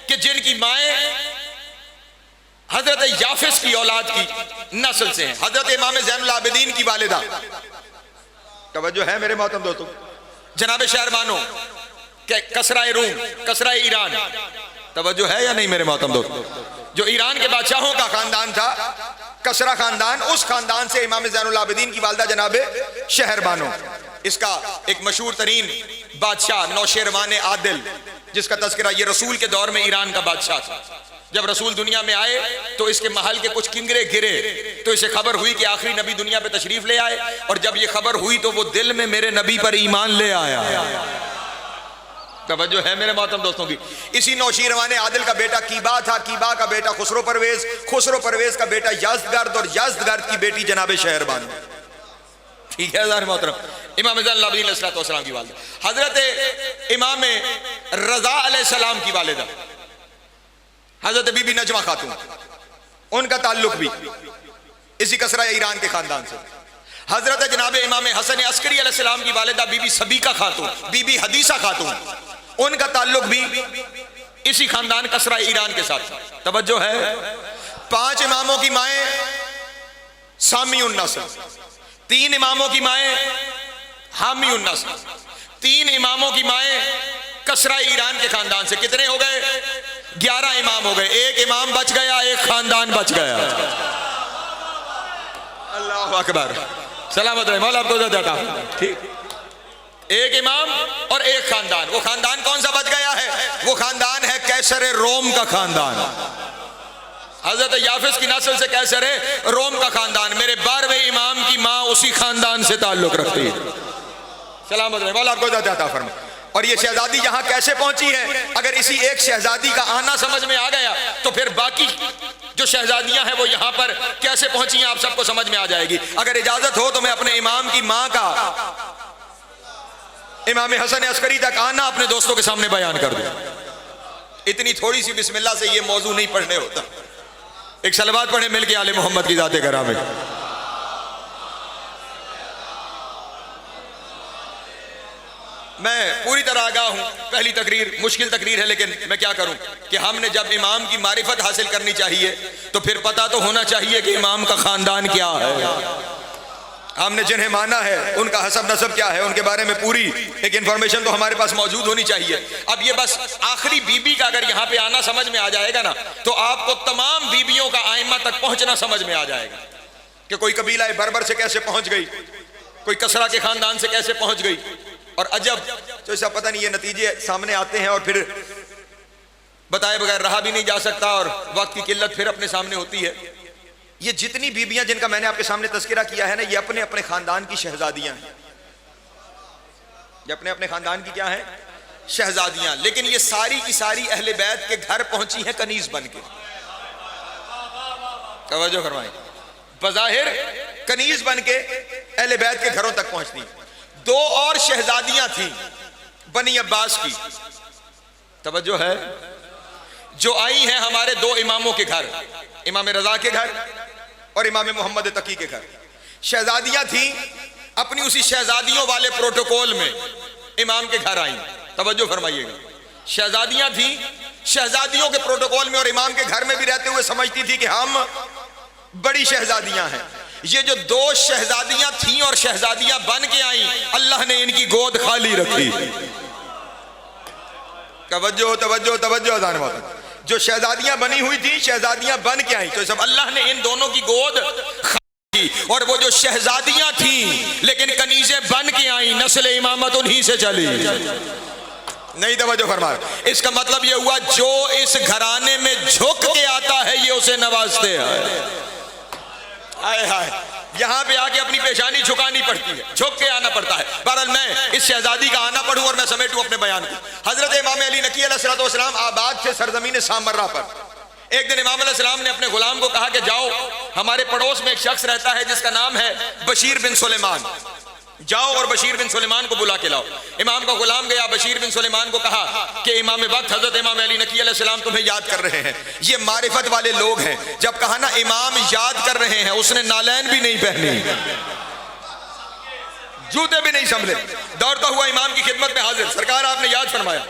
कि जिनकी माएँ हजरत याफिस की औलाद की नस्ल से हैं। हजरत इमाम ज़ैनुल आबिदीन की वालिदा, तवज्जो है मेरे मोहतरम दोस्तों, जनाब शहरबानो के कसरा रूम, कसरा ईरान। तवज्जो है या नहीं मेरे मोहतरम दोस्तों? जो ईरान के बादशाहों का खानदान था, कसरा खानदान, उस खानदान से इमाम ज़ैनुल आबिदीन की वालिदा जनाब शहरबानो। इसका एक मशहूर तरीन बादशाह नौशेरवान आदिल, जिसका तज़किरा ये रसूल के दौर में ईरान का बादशाह था। जब रसूल दुनिया में आए तो इसके महल के कुछ किंगरे गिरे, तो इसे खबर हुई कि आखिरी नबी दुनिया पे तशरीफ ले आए, और जब ये खबर हुई तो वो दिल में मेरे नबी पर ईमान ले आया। तवज्जो है मेरे मोहतरम दोस्तों की। इसी नौशीरवान आदिल का बेटा कीबा था, कीबा का बेटा खुसरो परवेज, खुसरो परवेज का बेटा यज़दगर्द, और यज़दगर्द की बेटी जनाब शहरबानो। ठीक है मोहतरम। इमाम ज़ैनुल की वालिदा हजरत इमाम रज़ा अलैहिस्सलाम की वालिदा हजरत बीबी नजमा खातून, उनका ताल्लुक भी इसी कसरा ईरान के खानदान से। हजरत जनाब इमाम हसन अस्करी अलैहिस्सलाम की वालिदा बीबी सबीका खातून, बीबी हदीसा खातून, उनका ताल्लुक भी इसी खानदान कसरा ईरान के साथ। तवज्जो है। 5 इमामों की माएँ शामी नस्ल, 3 इमामों की माएँ हामी नस्ल, 3 इमामों की माएँ कसरा ईरान के खानदान से। कितने हो गए? 11 इमाम हो गए। 1 इमाम बच गया, 1 खानदान बच गया। अल्लाहु अकबर। सलामत रहे मौला आपको देता। ठीक, 1 इमाम और 1 खानदान। वो खानदान कौन सा बच गया है? वो खानदान है कैसर रोम का खानदान। हजरत याफिस की नस्ल से कैसर रोम का खानदान। मेरे 12वें इमाम की माँ उसी खानदान से ताल्लुक रखती है। सलामत रहे मौला आपको देता फरमा। और ये शहजादी यहाँ कैसे पहुंची है? अगर इसी एक शहजादी का आना समझ में आ गया तो फिर बाकी जो शहजादियां हैं वो यहाँ पर कैसे पहुंची हैं आप सबको समझ में आ जाएगी। अगर इजाजत हो तो मैं अपने इमाम की माँ का, इमाम हसन अस्करी तक आना अपने दोस्तों के सामने बयान कर दूं। इतनी थोड़ी सी बिस्मिल्लाह से ये मौजू नहीं पढ़ने होता। एक सलवात पढ़े मिल के आले मोहम्मद की जाते करामे। मैं पूरी तरह आगाह हूँ, पहली तकरीर मुश्किल तकरीर है, लेकिन मैं क्या करूँ कि हमने जब इमाम की मारिफत हासिल करनी चाहिए तो फिर पता तो होना चाहिए कि इमाम का ख़ानदान क्या है। हमने जिन्हें माना है उनका हसब नसब क्या है, उनके बारे में पूरी एक इंफॉर्मेशन तो हमारे पास मौजूद होनी चाहिए। अब ये बस आखिरी बीबी का अगर यहाँ पे आना समझ में आ जाएगा ना, तो आपको तमाम बीबियों का आइम्मा तक पहुंचना समझ में आ जाएगा कि कोई कबीला बर्बर से कैसे पहुंच गई, कोई कसरा के खानदान से कैसे पहुंच गई। और अजब तो ऐसा पता नहीं, ये नतीजे सामने आते हैं और फिर बताए बगैर रहा भी नहीं जा सकता और वक्त की किल्लत फिर अपने सामने होती है। ये जितनी बीबियां जिनका मैंने आपके सामने तस्करा किया है ना, ये अपने अपने खानदान की शहजादियां हैं, ये अपने अपने खानदान की क्या है, शहजादियां। लेकिन ये सारी की सारी अहले बैत के घर पहुंची हैं कनीज बन के। तवज्जो फरमाएं, बज़ाहिर कनीज बन के अहले बैत के घरों तक पहुंचती। दो और शहजादियां थी बनी अब्बास की, तवज्जो है, जो आई हैं हमारे दो इमामों के घर, इमाम रजा के घर और इमाम मोहम्मद तकी के घर। शहजादियां थी, अपनी उसी शहजादियों वाले प्रोटोकॉल में इमाम के घर आई। तवज्जो फरमाइएगा, शहजादियां थी, शहजादियों के प्रोटोकॉल में और इमाम के घर में भी रहते हुए समझती थी कि हम बड़ी शहजादियां हैं। ये जो दो शहजादियां थीं और शहजादियां बन के आई, अल्लाह ने इनकी गोद खाली रखी। तवज्जो तवज्जो तवज्जो अज़ान वाला, जो शहजादियां बनी हुई थी, शहजादियां बन के आई, तो सब अल्लाह ने इन दोनों की गोद खाली की। और वो जो शहजादियां थी लेकिन कनीज़े बन के आई, नस्ल इमामत उन्हीं से चली। नहीं तवज्जो फरमा, इसका मतलब ये हुआ जो इस घराने में झुक के आता है ये उसे नवाजते हैं। आए हाय, यहाँ पे आके अपनी पेशानी झुकानी पड़ती है, झुक के आना पड़ता है। बहरहाल मैं इस शहजादी का आना पढ़ूं और मैं समेटूं अपने बयान को। हजरत इमाम अली नकी अलैहिस्सलाम आबाद थे सरजमीन सामर्रा पर। एक दिन इमाम अलैहिस्सलाम ने अपने गुलाम को कहा कि जाओ, हमारे पड़ोस में एक शख्स रहता है जिसका नाम है बशीर बिन सुलेमान, जाओ और बशीर बिन सुलेमान को बुला के लाओ। इमाम का गुलाम गया, बशीर बिन सुलेमान को कहा कि इमाम वक्त हजरत इमाम अली नकी अलैहिस्सलाम तुम्हें याद कर रहे हैं। ये मारिफत वाले लोग हैं। जब कहा ना इमाम याद कर रहे हैं, उसने नालैन भी नहीं पहनी, जूते भी नहीं संभले, दौड़ता हुआ इमाम की खिदमत में हाजिर। सरकार आपने याद फरमाया।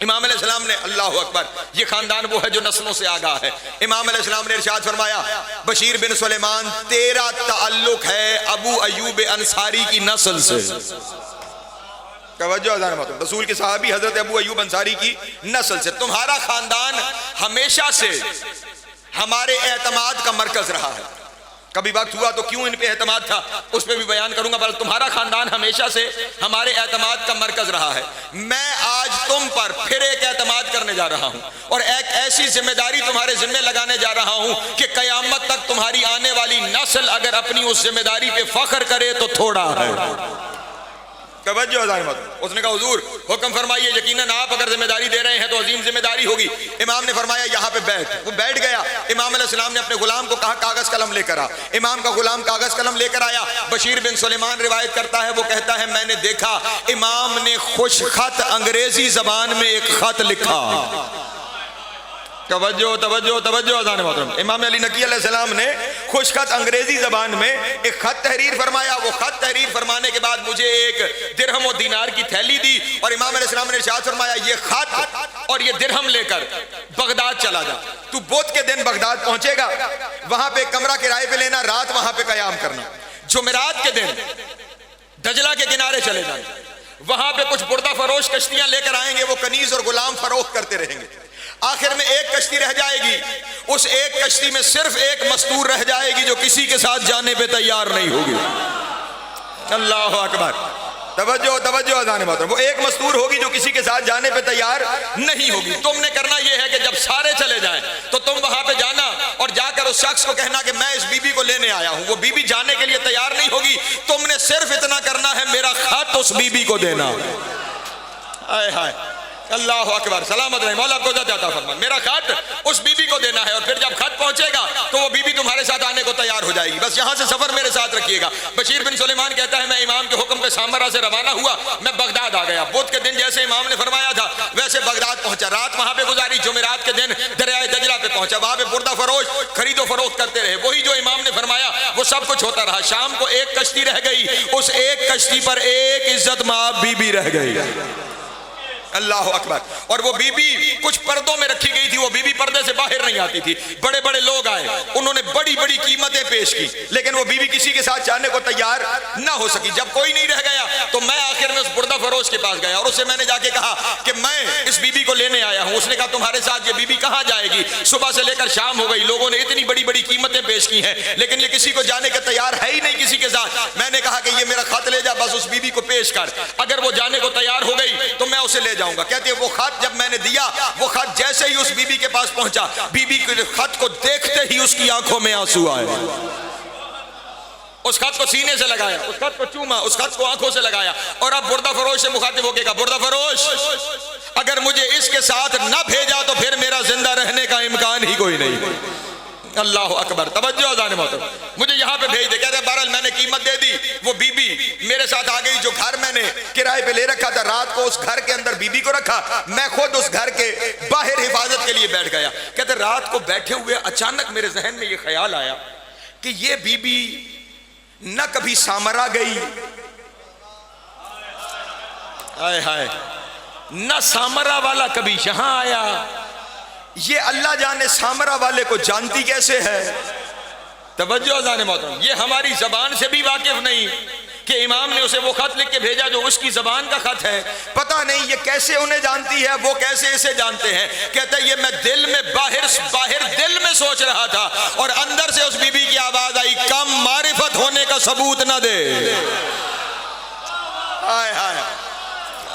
इमाम अलैहिस्सलाम ने, अल्लाह अकबर, ये खानदान वो है जो नस्लों से आगाह है। इमाम अलैहिस्सलाम ने इरशाद फरमाया, बशीर बिन सुलेमान तेरा ताल्लुक है अबू अयूब अंसारी की नस्ल से। तवज्जो अज़ान मत, रसूल के सहाबी हजरत अबू अयूब अंसारी की नस्ल से। तुम्हारा खानदान हमेशा से हमारे एतमाद का मरकज रहा है। कभी वक्त हुआ तो क्यों इन पे एतमाद था उस पर भी बयान करूंगा, पर तुम्हारा खानदान हमेशा से हमारे एतमाद का मरकज रहा है। मैं आज तुम पर फिर एक एतमाद करने जा रहा हूं और एक ऐसी जिम्मेदारी तुम्हारे जिम्मे लगाने जा रहा हूं कि कयामत तक तुम्हारी आने वाली नस्ल अगर अपनी उस जिम्मेदारी पे फख्र करे तो थोड़ा है। तवज्जो अज़ान मत, उसने कहा हुजूर हुक्म फरमाइए, यकीनन आप अगर जिम्मेदारी दे रहे हैं तो अजीम जिम्मेदारी होगी। इमाम ने फरमाया यहाँ पे बैठ। वो बैठ गया। इमाम अलैहिस्सलाम ने अपने गुलाम को कहा कागज कलम लेकर आ। इमाम का गुलाम कागज कलम लेकर आया। बशीर बिन सुलेमान रिवायत करता है, वो कहता है मैंने देखा इमाम ने खुश खत अंग्रेजी जबान में एक खत लिखा। तवज्जो तवज्जो तवज्जो अज़ान मोहतरम, इमाम अली नकी अलैहिस्सलाम ने खुशखत अंग्रेजी जबान में एक खत तहरीर फरमाया। वो खत तहरीर फरमाने के बाद मुझे एक दिरहम और दीनार की थैली दी और इमाम अलैहिस्सलाम ने इरशाद फरमाया, ये खत और ये दिरहम लेकर बगदाद चला जा। तू बुध के दिन बगदाद पहुंचेगा, वहां पे कमरा किराए पे लेना, रात वहां पे कयाम करना। जुमेरात के दिन दजला के किनारे चले जाए, वहां पे कुछ बुर्दा फरोश कश्तियां लेकर आएंगे, वो कनीज और गुलाम फरोख्त करते रहेंगे। आखिर में एक कश्ती रह जाएगी, उस एक कश्ती में सिर्फ एक मस्तूर रह जाएगी जो किसी के साथ जाने पे तैयार नहीं होगी। अल्लाह अकबर, तवज्जो तवज्जो अज़ान मोहतरम, वो एक मस्तूर होगी जो किसी के साथ जाने पे तैयार नहीं होगी। तुमने करना यह है कि जब सारे चले जाएं तो तुम वहां पे जाना और जाकर उस शख्स को कहना कि मैं इस बीबी को लेने आया हूं। वो बीबी जाने के लिए तैयार नहीं होगी, तुमने सिर्फ इतना करना है, मेरा खत उस बीबी को देना। आए हाय, अल्लाह अकबर, सलामत रहे, मौला आपको जाता फरमान, मेरा खत उस बीबी को देना है। और फिर जब खत पहुंचेगा तो वो बीबी तुम्हारे साथ आने को तैयार हो जाएगी। बस यहां से सफर मेरे साथ रखिएगा। बशीर बिन सुलेमान कहता है, मैं इमाम के हुक्म पे सामरा से रवाना हुआ, मैं बगदाद आ गया। बुध के दिन जैसे इमाम ने फरमाया था वैसे बगदाद पहुंचा, रात वहां पे गुजारी। जुमेरात के दिन दरियाए दजला पे पहुंचा, वहां पे बुर्दा फरोश खरीदो फरोख्त करते रहे। वही जो इमाम ने फरमाया वो सब कुछ होता रहा। शाम को एक कश्ती रह गई, उस एक कश्ती पर एक इज्जत माब बीबी रह गई। अल्लाह अकबर। और वो बीबी कुछ पर्दों में रखी गई थी, वो बीबी पर्दे से बाहर नहीं आती थी। बड़े बड़े लोग आए, उन्होंने बड़ी बड़ी कीमतें पेश की, लेकिन वो बीबी किसी के साथ जाने को तैयार ना हो सकी। जब कोई नहीं रह गया तो मैं आखिर में उस बुर्दा फरोश के पास गया और उससे मैंने जाके कहा कि मैं इस बीबी को लेने आया हूं। उसने कहा तुम्हारे साथ ये बीबी कहां जाएगी? सुबह से लेकर शाम हो गई, लोगों ने इतनी बड़ी बड़ी कीमतें पेश की हैं, लेकिन ये किसी को जाने के तैयार है ही नहीं किसी के साथ। मैंने कहा कि ये मेरा खत ले जा, बस उस बीबी को पेश कर, अगर वो जाने को तैयार हो गई तो मैं उसे ले जाऊंगा। कहते हैं वो खत जब मैंने दिया, वो खत जैसे ही उस बीबी के पास पहुंचा, बीबी के खत को देखते ही उसकी आंखों में आंसू आए। उस खत को सीने से लगाया, उस खत को चूमा, उस खत को आंखों से लगाया और अब बुर्दा फरोश से मुखातिब होके कहा, बुर्दा फरोश अगर मुझे इसके साथ ना भेजा तो फिर मेरा जिंदा रहने का इम्कान ही कोई नहीं। अल्लाह अकबर। तवज्जो अज़ान मोहतरम, मुझे यहाँ पे भेज दे। कहते बहरहाल मैंने कीमत दे दी, वो बीबी मेरे साथ आ गई। जो घर मैंने किराए पे ले रखा था, रात को उस घर के अंदर बीबी को रखा, मैं खुद उस घर के बाहर हिफाजत के लिए बैठ गया। कहते रात को बैठे हुए अचानक मेरे जहन में ये ख्याल आया कि ये बीबी न कभी सामरा गई, हाय हाय, न सामरा वाला कभी यहां आया, ये अल्लाह जाने सामरा वाले को जानती कैसे है। तवज्जो जाने मोहतरम, ये हमारी जबान से भी वाकिफ नहीं कि इमाम ने उसे वो खत लिख के भेजा जो उसकी जबान का खत है। पता नहीं ये कैसे उन्हें जानती है, वो कैसे इसे जानते हैं। कहते ये मैं दिल में बाहर दिल में सोच रहा था और अंदर से उस बीबी की आवाज आई, कम मारिफत होने का सबूत ना दे। हाय हाय,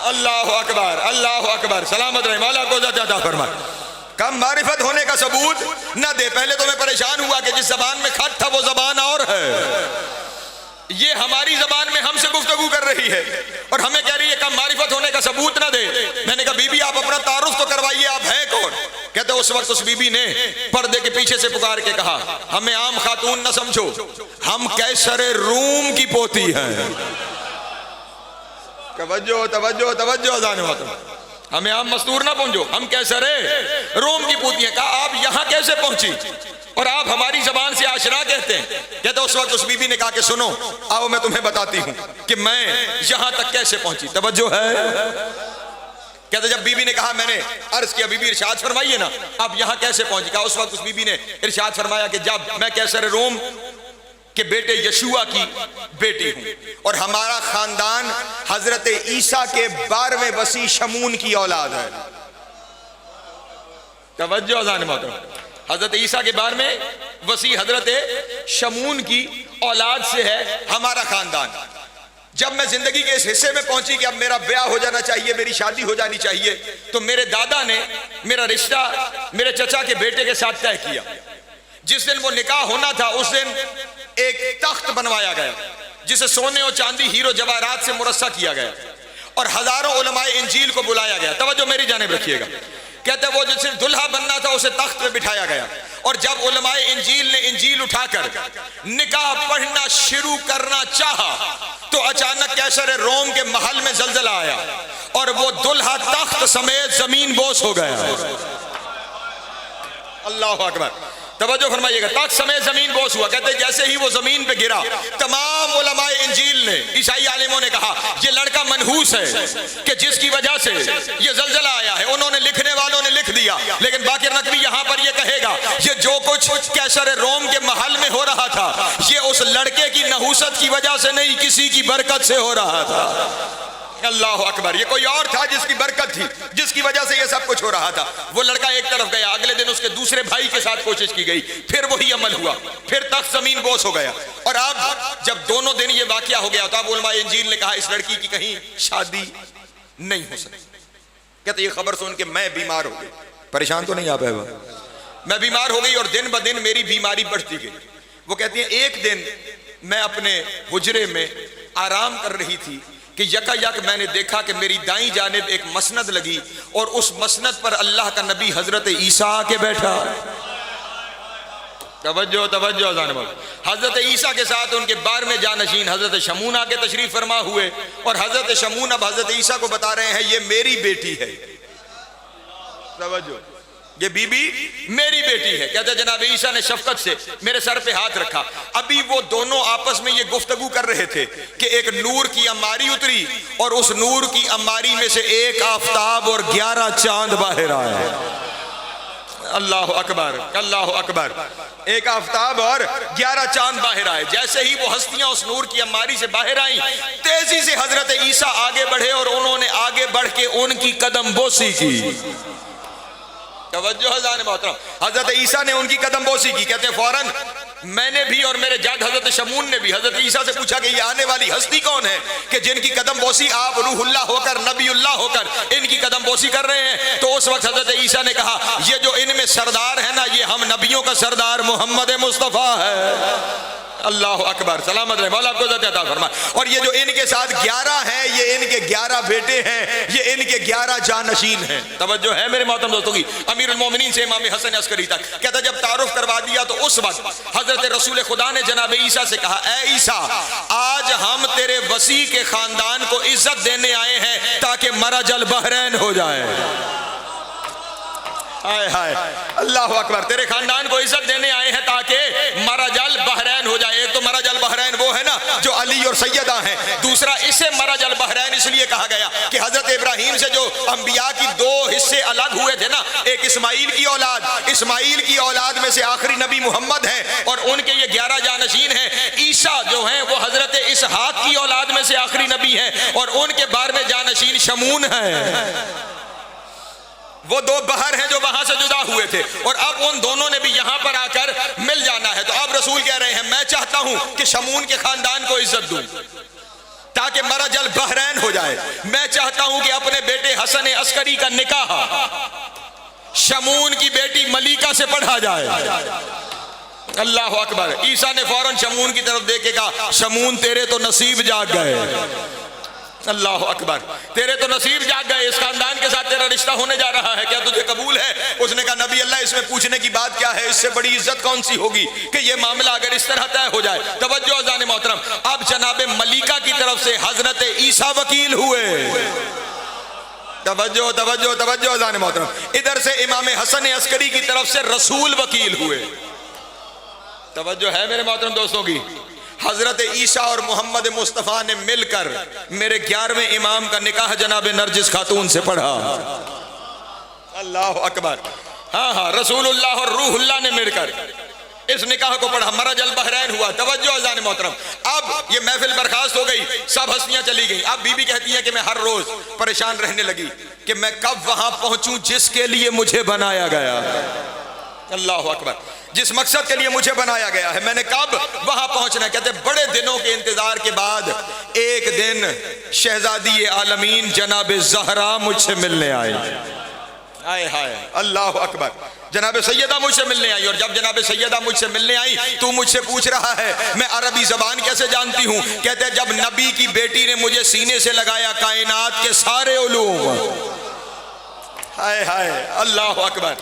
अल्लाह अकबर, अल्लाह अकबर। सलामत रहे, मौला को ज़िंदा फरमाए। कम मारिफत होने का सबूत न दे। पहले तो मैं परेशान हुआ कि जिस जबान में खत था वो जबान और है, ये हमारी जबान में हमसे गुफ्तगू कर रही है और हमें कह रही है कम मारिफत होने का सबूत ना दे। मैंने कहा बीबी आप अपना तारुफ तो करवाइए, आप हैं कौन? कहते उस वक्त उस बीबी ने पर्दे के पीछे से पुकार के कहा, हमें आम खातून न समझो, हम कैसर रूम की पोती हैं। तवज्जो तवज्जो तवज्जो जाने वाला, हमें आम मजदूर ना पहुंचो, हम कैसर रोम की पोती हैं। कहा आप यहां कैसे पहुंची और आप हमारी जबान से आशरा कहते हैं? कहते उस वक्त उस बीबी ने कहा कि सुनो, आओ मैं तुम्हें बताती हूं कि मैं यहां तक कैसे पहुंची। तवज्जो है। कहते जब बीबी ने कहा, मैंने अर्ज किया बीबी इरशाद फरमाइए ना आप यहां कैसे पहुंची। कहा उस वक्त उस बीबी ने इरशाद फरमाया कि जब मैं कैसर रोम के बेटे यशुआ की बेटी हूं और हमारा खानदान हजरत ईसा के 12वें वसी शमून की औलाद है। तवज्जो अज़ान मोहतरम, हजरत ईसा के 12वें वसी हजरत शमून की औलाद से है हमारा खानदान। जब मैं जिंदगी के इस हिस्से में पहुंची कि अब मेरा ब्याह हो जाना चाहिए, मेरी शादी हो जानी चाहिए, तो मेरे दादा ने मेरा रिश्ता मेरे चचा के बेटे के साथ तय किया। जिस दिन वो निकाह होना था उस दिन एक तख्त बनवाया गया जिसे सोने और चांदी हीरो जवाहरात से मुरस्सा किया गया और हजारों उलमाए इंजील को बुलाया गया। तवज्जो मेरी जानिब रखिएगा। कहते वो जो सिर्फ दुल्हा बनना था उसे तख्त पे बिठाया गया और जब उलमाए इंजील ने इंजील उठाकर निकाह पढ़ना शुरू करना चाहा तो अचानक कैसर रोम के महल में जलजला आया और वो दुल्हा तख्त समेत जमीन बोस हो गया। अल्लाह अकबर। तवज्जो फरमाइएगा, तख्त समेत जमीन बोस हुआ। कहते जैसे ही वो जमीन पे गिरा तमाम उलमाए इंजील ने, ईसाई आलिमों ने कहा ये लड़का मनहूस है कि जिसकी वजह से ये जलजला आया है। उन्होंने लिखने वालों ने लिख दिया, लेकिन बाकिर नकवी यहां पर ये कहेगा ये जो कुछ कैसर रोम के महल में हो रहा था ये उस लड़के की नहूसत की वजह से नहीं, किसी की बरकत से हो रहा था। अल्लाह अकबर। ये कोई और था जिसकी बरकत थी, जिसकी वजह से ये सब कुछ हो रहा था। वो लड़का एक तरफ गया, अगले दिन उसके दूसरे भाई के साथ कोशिश की गई, फिर वही अमल हुआ, फिर तख्त जमीन बोस हो गया। और अब जब दोनों दिन ये वाकया हो गया तो अब उलमाए इंजील ने कहा इस लड़की की कहीं शादी नहीं हो सकती। कहते ये खबर सुन के मैं बीमार हो गई। परेशान तो नहीं आप है? मैं बीमार हो गई और दिन ब दिन मेरी बीमारी बढ़ती गई। वो कहती है एक दिन मैं अपने हुजरे में आराम कर रही थी कि यकायक मैंने देखा कि मेरी दाईं जानिब एक मसनद लगी और उस मसनद पर अल्लाह का नबी हजरत ईसा आके बैठा। तवज्जो तवज्जो हजरत ईसा के साथ उनके 12वें जानशीन हजरत शमून आके तशरीफ फरमा हुए और हजरत शमून अब हजरत ईसा को बता रहे हैं ये मेरी बेटी है। तवज्जो, ये बीबी मेरी बेटी है। कहते जनाब ईसा ने शफकत से मेरे सर पे हाथ रखा। अभी वो दोनों आपस में ये गुफ्तगू कर रहे थे कि एक नूर की अम्मारी उतरी और उस नूर की अम्मारी में से एक आफताब और 11 चांद बाहर आए। अल्लाह अकबर, अल्लाह अकबर। एक आफताब और 11 चांद बाहर आए। जैसे ही वो हस्तियां उस नूर की अम्मारी से बाहर आई, तेजी से हजरत ईसा आगे बढ़े और उन्होंने आगे बढ़ के उनकी कदम बोसी की। तवज्जो हज़रात मोहतरम, हजरत ईसा ने उनकी कदम बोसी की। कहते हैं फौरन मैंने भी और मेरे जद हजरत शमून ने भी हजरत ईसा से पूछा कि ये आने वाली हस्ती कौन है कि जिनकी कदम बोसी आप रूहुल्लाह होकर नबीउल्लाह होकर इनकी कदम बोसी कर रहे हैं। तो उस वक्त हजरत ईसा ने कहा ये जो इनमें सरदार है ना, ये हम नबियों का सरदार मोहम्मद मुस्तफ़ा है। अल्लाह अकबर, सलामत रहे, मौला आपको इज़्ज़त अता फरमाए। और ये जो इनके साथ 11 हैं, ये इनके 11 बेटे हैं, ये इनके 11 जानशीन हैं। तवज्जो है मेरे मोहतरम दोस्तों की। अमीरुल मोमिनीन से इमाम हसन अस्करी तक कहता जब तारुफ करवा दिया तो उस वक्त हजरत रसूल खुदा ने जनाब ईसा से कहा, ए ईसा, आज हम तेरे वसी के खानदान को इज्जत देने आए हैं ताकि मरजल बहरैन हो जाए। हाय हाय, अल्लाह अकबर। तेरे खानदान को इज्जत देने आए हैं ताकि मरजल बहरैन हो जाए। एक तो मरजल बहरैन वो है ना जो अली और सैयदा हैं, दूसरा इसे मरजल बहरैन इसलिए कहा गया कि हजरत इब्राहिम से जो अंबिया की 2 हिस्से अलग हुए थे ना, एक इस्माइल की औलाद, इस्माइल की औलाद में से आखिरी नबी मोहम्मद हैं और उनके ये 11 जानशीन हैं। ईसा जो हैं वो हजरत इसहाक की औलाद में से आखिरी नबी हैं और उनके 12वें जानशीन शमून हैं। वो 2 बहर हैं जो वहां से जुदा हुए थे और अब उन दोनों ने भी यहां पर आकर मिल जाना है। तो अब रसूल कह रहे हैं मैं चाहता हूं कि शमून के खानदान को इज्जत दूं ताकि मरजल बहरैन हो जाए। मैं चाहता हूं कि अपने बेटे हसन अस्करी का निकाह शमून की बेटी मलिका से पढ़ा जाए। अल्लाह अकबर। ईसा ने फौरन शमून की तरफ देख के कहा, शमून तेरे तो नसीब जाग गए। अल्लाह अकबर, तेरे तो नसीब जाग गए, इस खानदान के साथ तेरा रिश्ता होने जा रहा है, क्या तुझे कबूल है? उसने कहा नबी अल्लाह, इसमें पूछने की बात क्या है, इससे बड़ी इज्जत कौन सी होगी कि ये मामला अगर इस तरह तय हो जाए। तवज्जो अज़ान मोहतरम, अब जनाबे मलिका की तरफ से हजरत ईसा वकील हुए। तवज्जो तवज्जो तवज्जो अज़ान मोहतरम। इधर से इमाम हसन अस्करी की तरफ से रसूल वकील हुए। तवज्जो है मेरे मोहतरम दोस्तों की। हजरत ईसा और मोहम्मद मुस्तफ़ा ने मिलकर मेरे 11वें इमाम का निकाह जनाब नरजिस खातून से पढ़ा। अल्लाह अकबर। हाँ हाँ, रसूलुल्लाह और रूहुल्लाह ने मिलकर इस निकाह को पढ़ा, मरजल बहरैन हुआ। तवज्जो अज़ान मोहतरम। अब ये महफिल बर्खास्त हो गई, सब हस्तियां चली गई। अब बीबी कहती है कि मैं हर रोज परेशान रहने लगी कि मैं कब वहां पहुंचूं जिसके लिए मुझे बनाया गया। अल्लाह अकबर। जिस मकसद के लिए मुझे बनाया गया है, मैंने कब वहां पहुंचना। कहते बड़े दिनों के इंतजार के बाद एक दिन शहजादी आलमीन जनाब ज़हरा मुझसे मिलने आई। हाय हाय, अल्लाह अकबर। जनाब सैयदा मुझसे मिलने आई और जब जनाब सैयदा मुझसे मिलने आई तो मुझसे पूछ रहा है मैं अरबी जबान कैसे जानती हूँ। कहते हैं जब नबी की बेटी ने मुझे सीने से लगाया कायनात के सारे उलूम, हाय हाय, अल्लाह अकबर,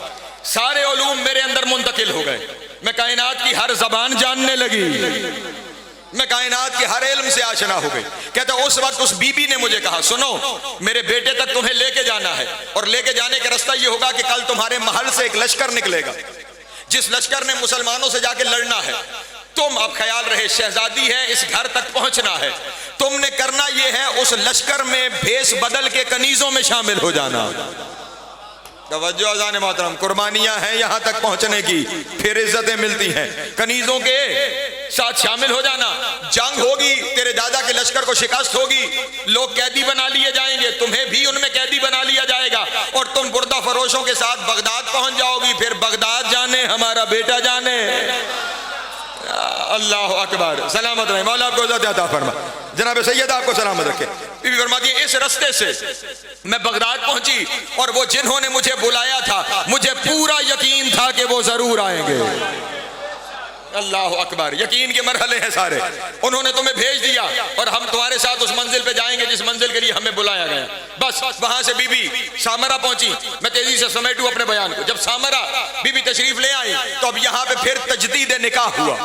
सारे उलूम मेरे अंदर मुंतकिल हो गए। मैं कायनात की हर जबान जानने लगी, मैं कायनात के हर इल्म से आशना हो गई। कहता उस वक्त उस बीबी ने मुझे कहा, सुनो मेरे बेटे तक तुम्हें लेके जाना है और लेके जाने का रास्ता ये होगा कि कल तुम्हारे महल से एक लश्कर निकलेगा, जिस लश्कर ने मुसलमानों से जाके लड़ना है। तुम, अब ख्याल रहे शहजादी है, इस घर तक पहुंचना है, तुमने करना यह है उस लश्कर में भेष बदल के कनीजों में शामिल हो जाना। तवज्जो अज़ान मोहतरम, कुर्बानियां हैं यहां तक पहुंचने की, फिर इज्जतें मिलती हैं। कनीजों के साथ शामिल हो जाना, जंग होगी, तेरे दादा के लश्कर को शिकस्त होगी, लोग कैदी बना लिए जाएंगे, तुम्हें भी उनमें कैदी बना लिया जाएगा और तुम बुर्दा फरोशों के साथ बगदाद पहुंच जाओगी। फिर बगदाद जाने हमारा बेटा जाने। अल्लाह अकबर, सलामत रहे, मौला आपको इज़्ज़त अता फरमाए। जनाब सैयद आपको सलामत रखे। बीबी फरमाती है इस रास्ते से मैं बगदाद पहुंची और वो जिन्होंने मुझे बुलाया था मुझे पूरा यकीन था कि वो जरूर आएंगे। अल्लाह अकबर, यकीन के मरहले हैं सारे। उन्होंने तुम्हें भेज दिया और हम तुम्हारे साथ उस मंजिल पे जाएंगे जिस मंजिल के लिए हमें बुलाया गया। बस वहां से बीबी सामरा पहुंची। मैं तेजी से समेटूं अपने बयान को। जब सामरा बीबी तशरीफ ले आई तो अब यहाँ पे फिर तजदीद निकाह हुआ।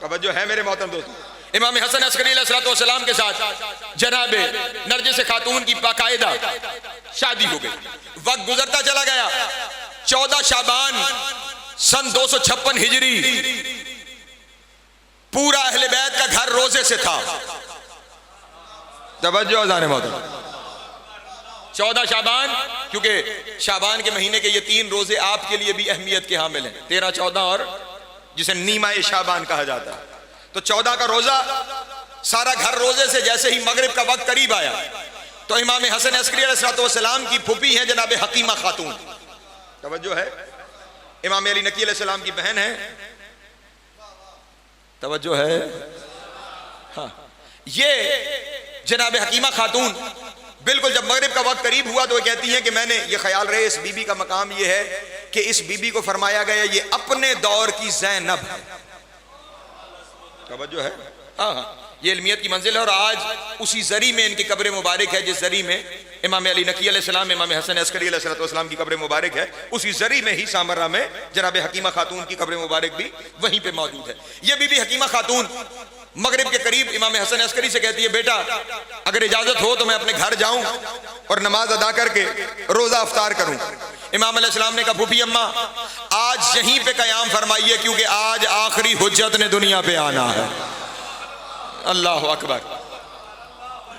अब जो है मेरे मोहतरम दोस्तों, इमाम हसन अस्करी अलैहिस्सलाम के साथ जनाबे नरजिस खातून की बाकायदा शादी हो गई। वक्त गुजरता चला गया, 14 शाबान सन 256 हिजरी पूरा अहले बैत का घर रोजे से था। तवज्जो जाने मोहतरम, 14 शाबान, क्योंकि शाबान के महीने के ये 3 रोजे आपके लिए भी अहमियत के हामिल हैं, 13, 14 और जिसे नीमाए शाबान कहा जाता है। तो 14 का रोजा, सारा घर रोजे से। जैसे ही मगरिब का वक्त करीब आया तो इमाम हसन अस्करी अलैहिस्सलाम की फूफी है जनाब हकीमा खातून, तवज्जो है, इमाम अली नकी अलैहिस्सलाम की बहन है, तवज्जो है, हाँ, ये जनाब हकीमा खातून बिल्कुल जब मगरिब का वक्त करीब हुआ तो वो कहती हैं कि मैंने ये ख्याल रहे इस बीबी का मकाम ये है कि इस बीबी को फरमाया गया ये अपने दौर की ज़ैनब है, तवज्जो है, हाँ हाँ, ये इल्मियत की मंजिल है। और आज उसी जरी में इनकी कब्र मुबारक है, जिस जरी में इमाम अली नकी अलैहिस्सलाम, इमाम हसन अस्करी अलैहिस्सलाम की कब्र मुबारक है, उसी जरी में ही सामरा में जनाब हकीमा खातून की कब्र मुबारक भी वहीं पे मौजूद है। ये बीबी हकीमा खातून मगरिब के करीब इमाम हसन अस्करी से कहती है, बेटा अगर इजाजत हो तो मैं अपने घर जाऊं और नमाज अदा करके रोजा अफ्तार करूं। इमाम अलैहिस्सलाम ने कहा, फूफी अम्मा आज यहीं पे कयाम फरमाइए, क्योंकि आज आखिरी हुज्जत ने दुनिया पे आना है। अल्लाह अकबर,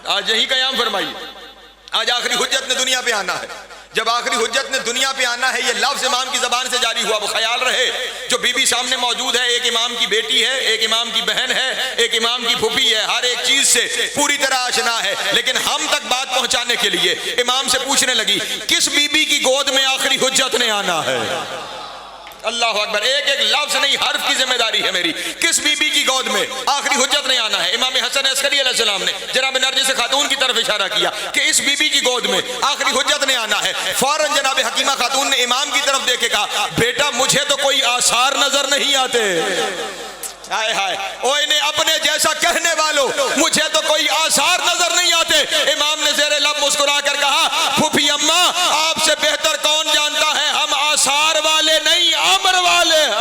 आज यहीं कयाम फरमाइए, आज आखिरी हुज्जत ने दुनिया पे आना है। जब आखिरी हुज्जत ने दुनिया पे आना है, ये लफ्ज इमाम की जबान से जारी हुआ। वो ख्याल रहे जो बीबी सामने मौजूद है, एक इमाम की बेटी है, एक इमाम की बहन है, एक इमाम की फूफी है, हर एक चीज से पूरी तरह आशना है, लेकिन हम तक बात पहुंचाने के लिए इमाम से पूछने लगी, किस बीबी की गोद में आखिरी हुज्जत ने आना है? अल्लाह अकबर, एक एक लफ्ज नहीं, हर्फ की जिम्मेदारी है मेरी। किस बीबी की गोद में आखिरी हुज्जत नहीं आना है? इमाम हसन अस्करी अलैहिस्सलाम ने जनाब नरजिस खातून की तरफ इशारा किया कि इस बीबी की गोद में आखिरी हुज्जत नहीं आना है। फौरन जनाब हकीमा खातून ने इमाम की तरफ देखे कहा, बेटा मुझे तो कोई आसार नजर नहीं आते। हाय हाय, ओ इन्हें अपने जैसा कहने वालों, मुझे तो कोई आसार नजर नहीं आते। इमाम ने ज़ेरे लब मुस्कुरा कर कहा, फूफी अम्मा आपसे बेहतर कौन जानता है, हम आसार वाले नहीं अमर वाले हैं।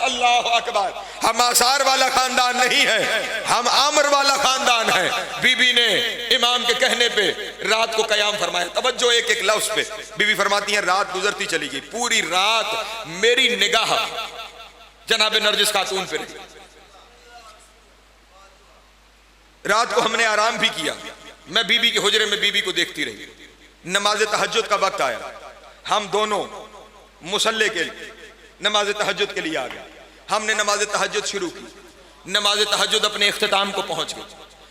अल्लाह अकबर, हम आसार वाला खानदान नहीं है, हम आमर वाला खानदान है। बीबी ने इमाम के कहने पे रात को कयाम फरमाया। तवज्जो एक एक लफ्ज पे। बीबी फरमाती है, रात गुजरती चली गई, पूरी रात मेरी निगाह जनाब नरजिस खातून पे रही। रात को हमने आराम भी किया, मैं बीबी के हुजरे में बीबी को देखती रही। नमाज तहज्जुद का वक्त आया, हम दोनों मुसल्ले के लिए नमाज तहज्जुद के लिए आ गए। हमने नमाज तहज्जुद शुरू की, नमाज तहज्जुद अपने इख्तिताम को पहुंच गई।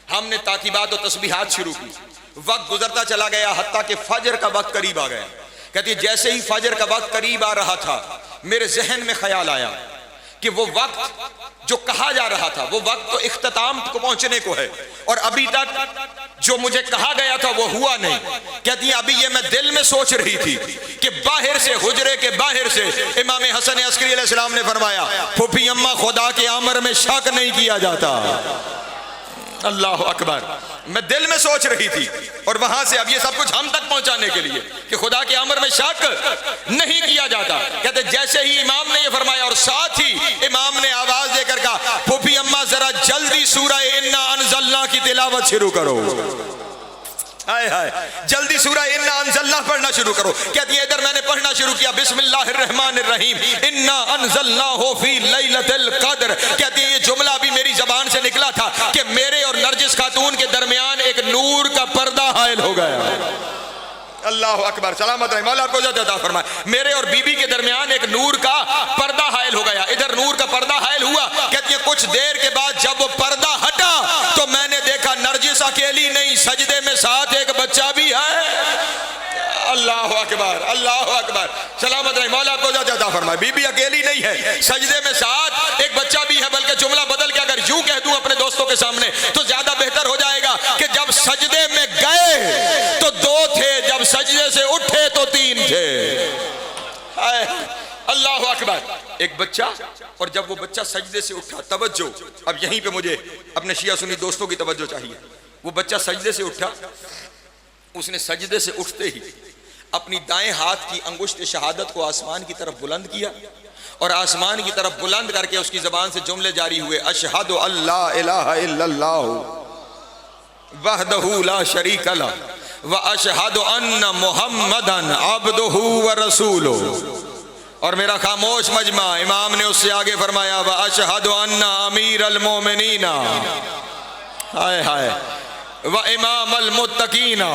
हमने ताकीबात और तस्बीहात शुरू की। वक्त गुजरता चला गया, हत्ता कि फजर का वक्त करीब आ गया। कहती है, जैसे ही फजर का वक्त करीब आ रहा था, मेरे जहन में ख्याल आया कि वो वक्त जो कहा जा रहा था, वो वक्त तो इख्तिताम को पहुंचने को है, और अभी तक जो मुझे कहा गया था वो हुआ नहीं। कहती है, अभी ये मैं दिल में सोच रही थी कि बाहर से, हुजरे के बाहर से इमाम हसन अस्करी अलैहिस्सलाम ने फरमाया, फूफी अम्मा खुदा के अमर में शक नहीं किया जाता। अल्लाह अकबर, मैं दिल में सोच रही थी, और वहां से अब ये सब कुछ हम तक पहुंचाने के लिए कि खुदा के अमर में शक नहीं किया जाता। कहते जैसे ही इमाम ने ये फरमाया, और साथ ही इमाम ने आवाज देकर कहा, फूफी अम्मा जरा जल्दी सूरह इन्ना अनज़लना की तिलावत शुरू करो। हाय हाय, जल्दी सूरह इन्ना अनज़लना पढ़ना शुरू करो। कहती है, इधर मैंने पढ़ना शुरू किया, बिस्मिल्लाहिर्रहमानिर्रहीम, इन्ना अनज़लनाहु फी लैलतिल क़द्र। कहती है, ये जुमला भी मेरी जबान से निकला था कि मेरे और नरजिस खातून के दरमियान एक नूर का पर्दा हायल हो गया। अल्लाह अकबर, सलामत रहे, मौला आपको ज़िंदगी अता फरमाए। मेरे और बीबी के दरमियान एक नूर का पर्दा हायल हो गया। इधर नूर का पर्दा हायल हुआ। कहती है, कुछ देर के बाद जब वो पर्दा हटा तो मैंने देखा नरजिस अकेली नहीं, सजदे में साथ एक बच्चा भी है। अल्लाह अकबर, अल्लाह अकबर, सलामत रहे, मौला आपको ज़िंदगी अता फरमाए। बीबी अकेली नहीं है, सजदे में साथ एक बच्चा भी है। बल्कि जुमला बदल के अगर यूं कह दूं अपने दोस्तों के सामने तो ज्यादा बेहतर हो जाएगा कि जब सजदे में गए तो 2 थे, जब सजदे से उठे तो 3 थे। अल्लाह अकबर, एक बच्चा, और जब वो बच्चा सजदे से उठा, तवज्जो, अब यहीं पे मुझे अपने शिया सुन्नी दोस्तों की तवज्जो चाहिए। वो बच्चा सजदे से उठा, उसने सजदे से उठते ही अपनी दाएं हाथ की अंगुश्त शहादत को आसमान की तरफ बुलंद किया, और आसमान की तरफ बुलंद करके उसकी जबान से जुमले जारी हुए, अशहदु अल्ला इलाहा इल्लल्लाह वहदहू ला शरीक लह व अशहदु अन्न मुहम्मदन अब्दुहु व रसूलुहु। और मेरा खामोश मजमा, इमाम ने उससे आगे फरमाया व अशहदु अन्न अमीर अल मोमिनीना, हाय हाय, व इमाम अल मुत्तकीना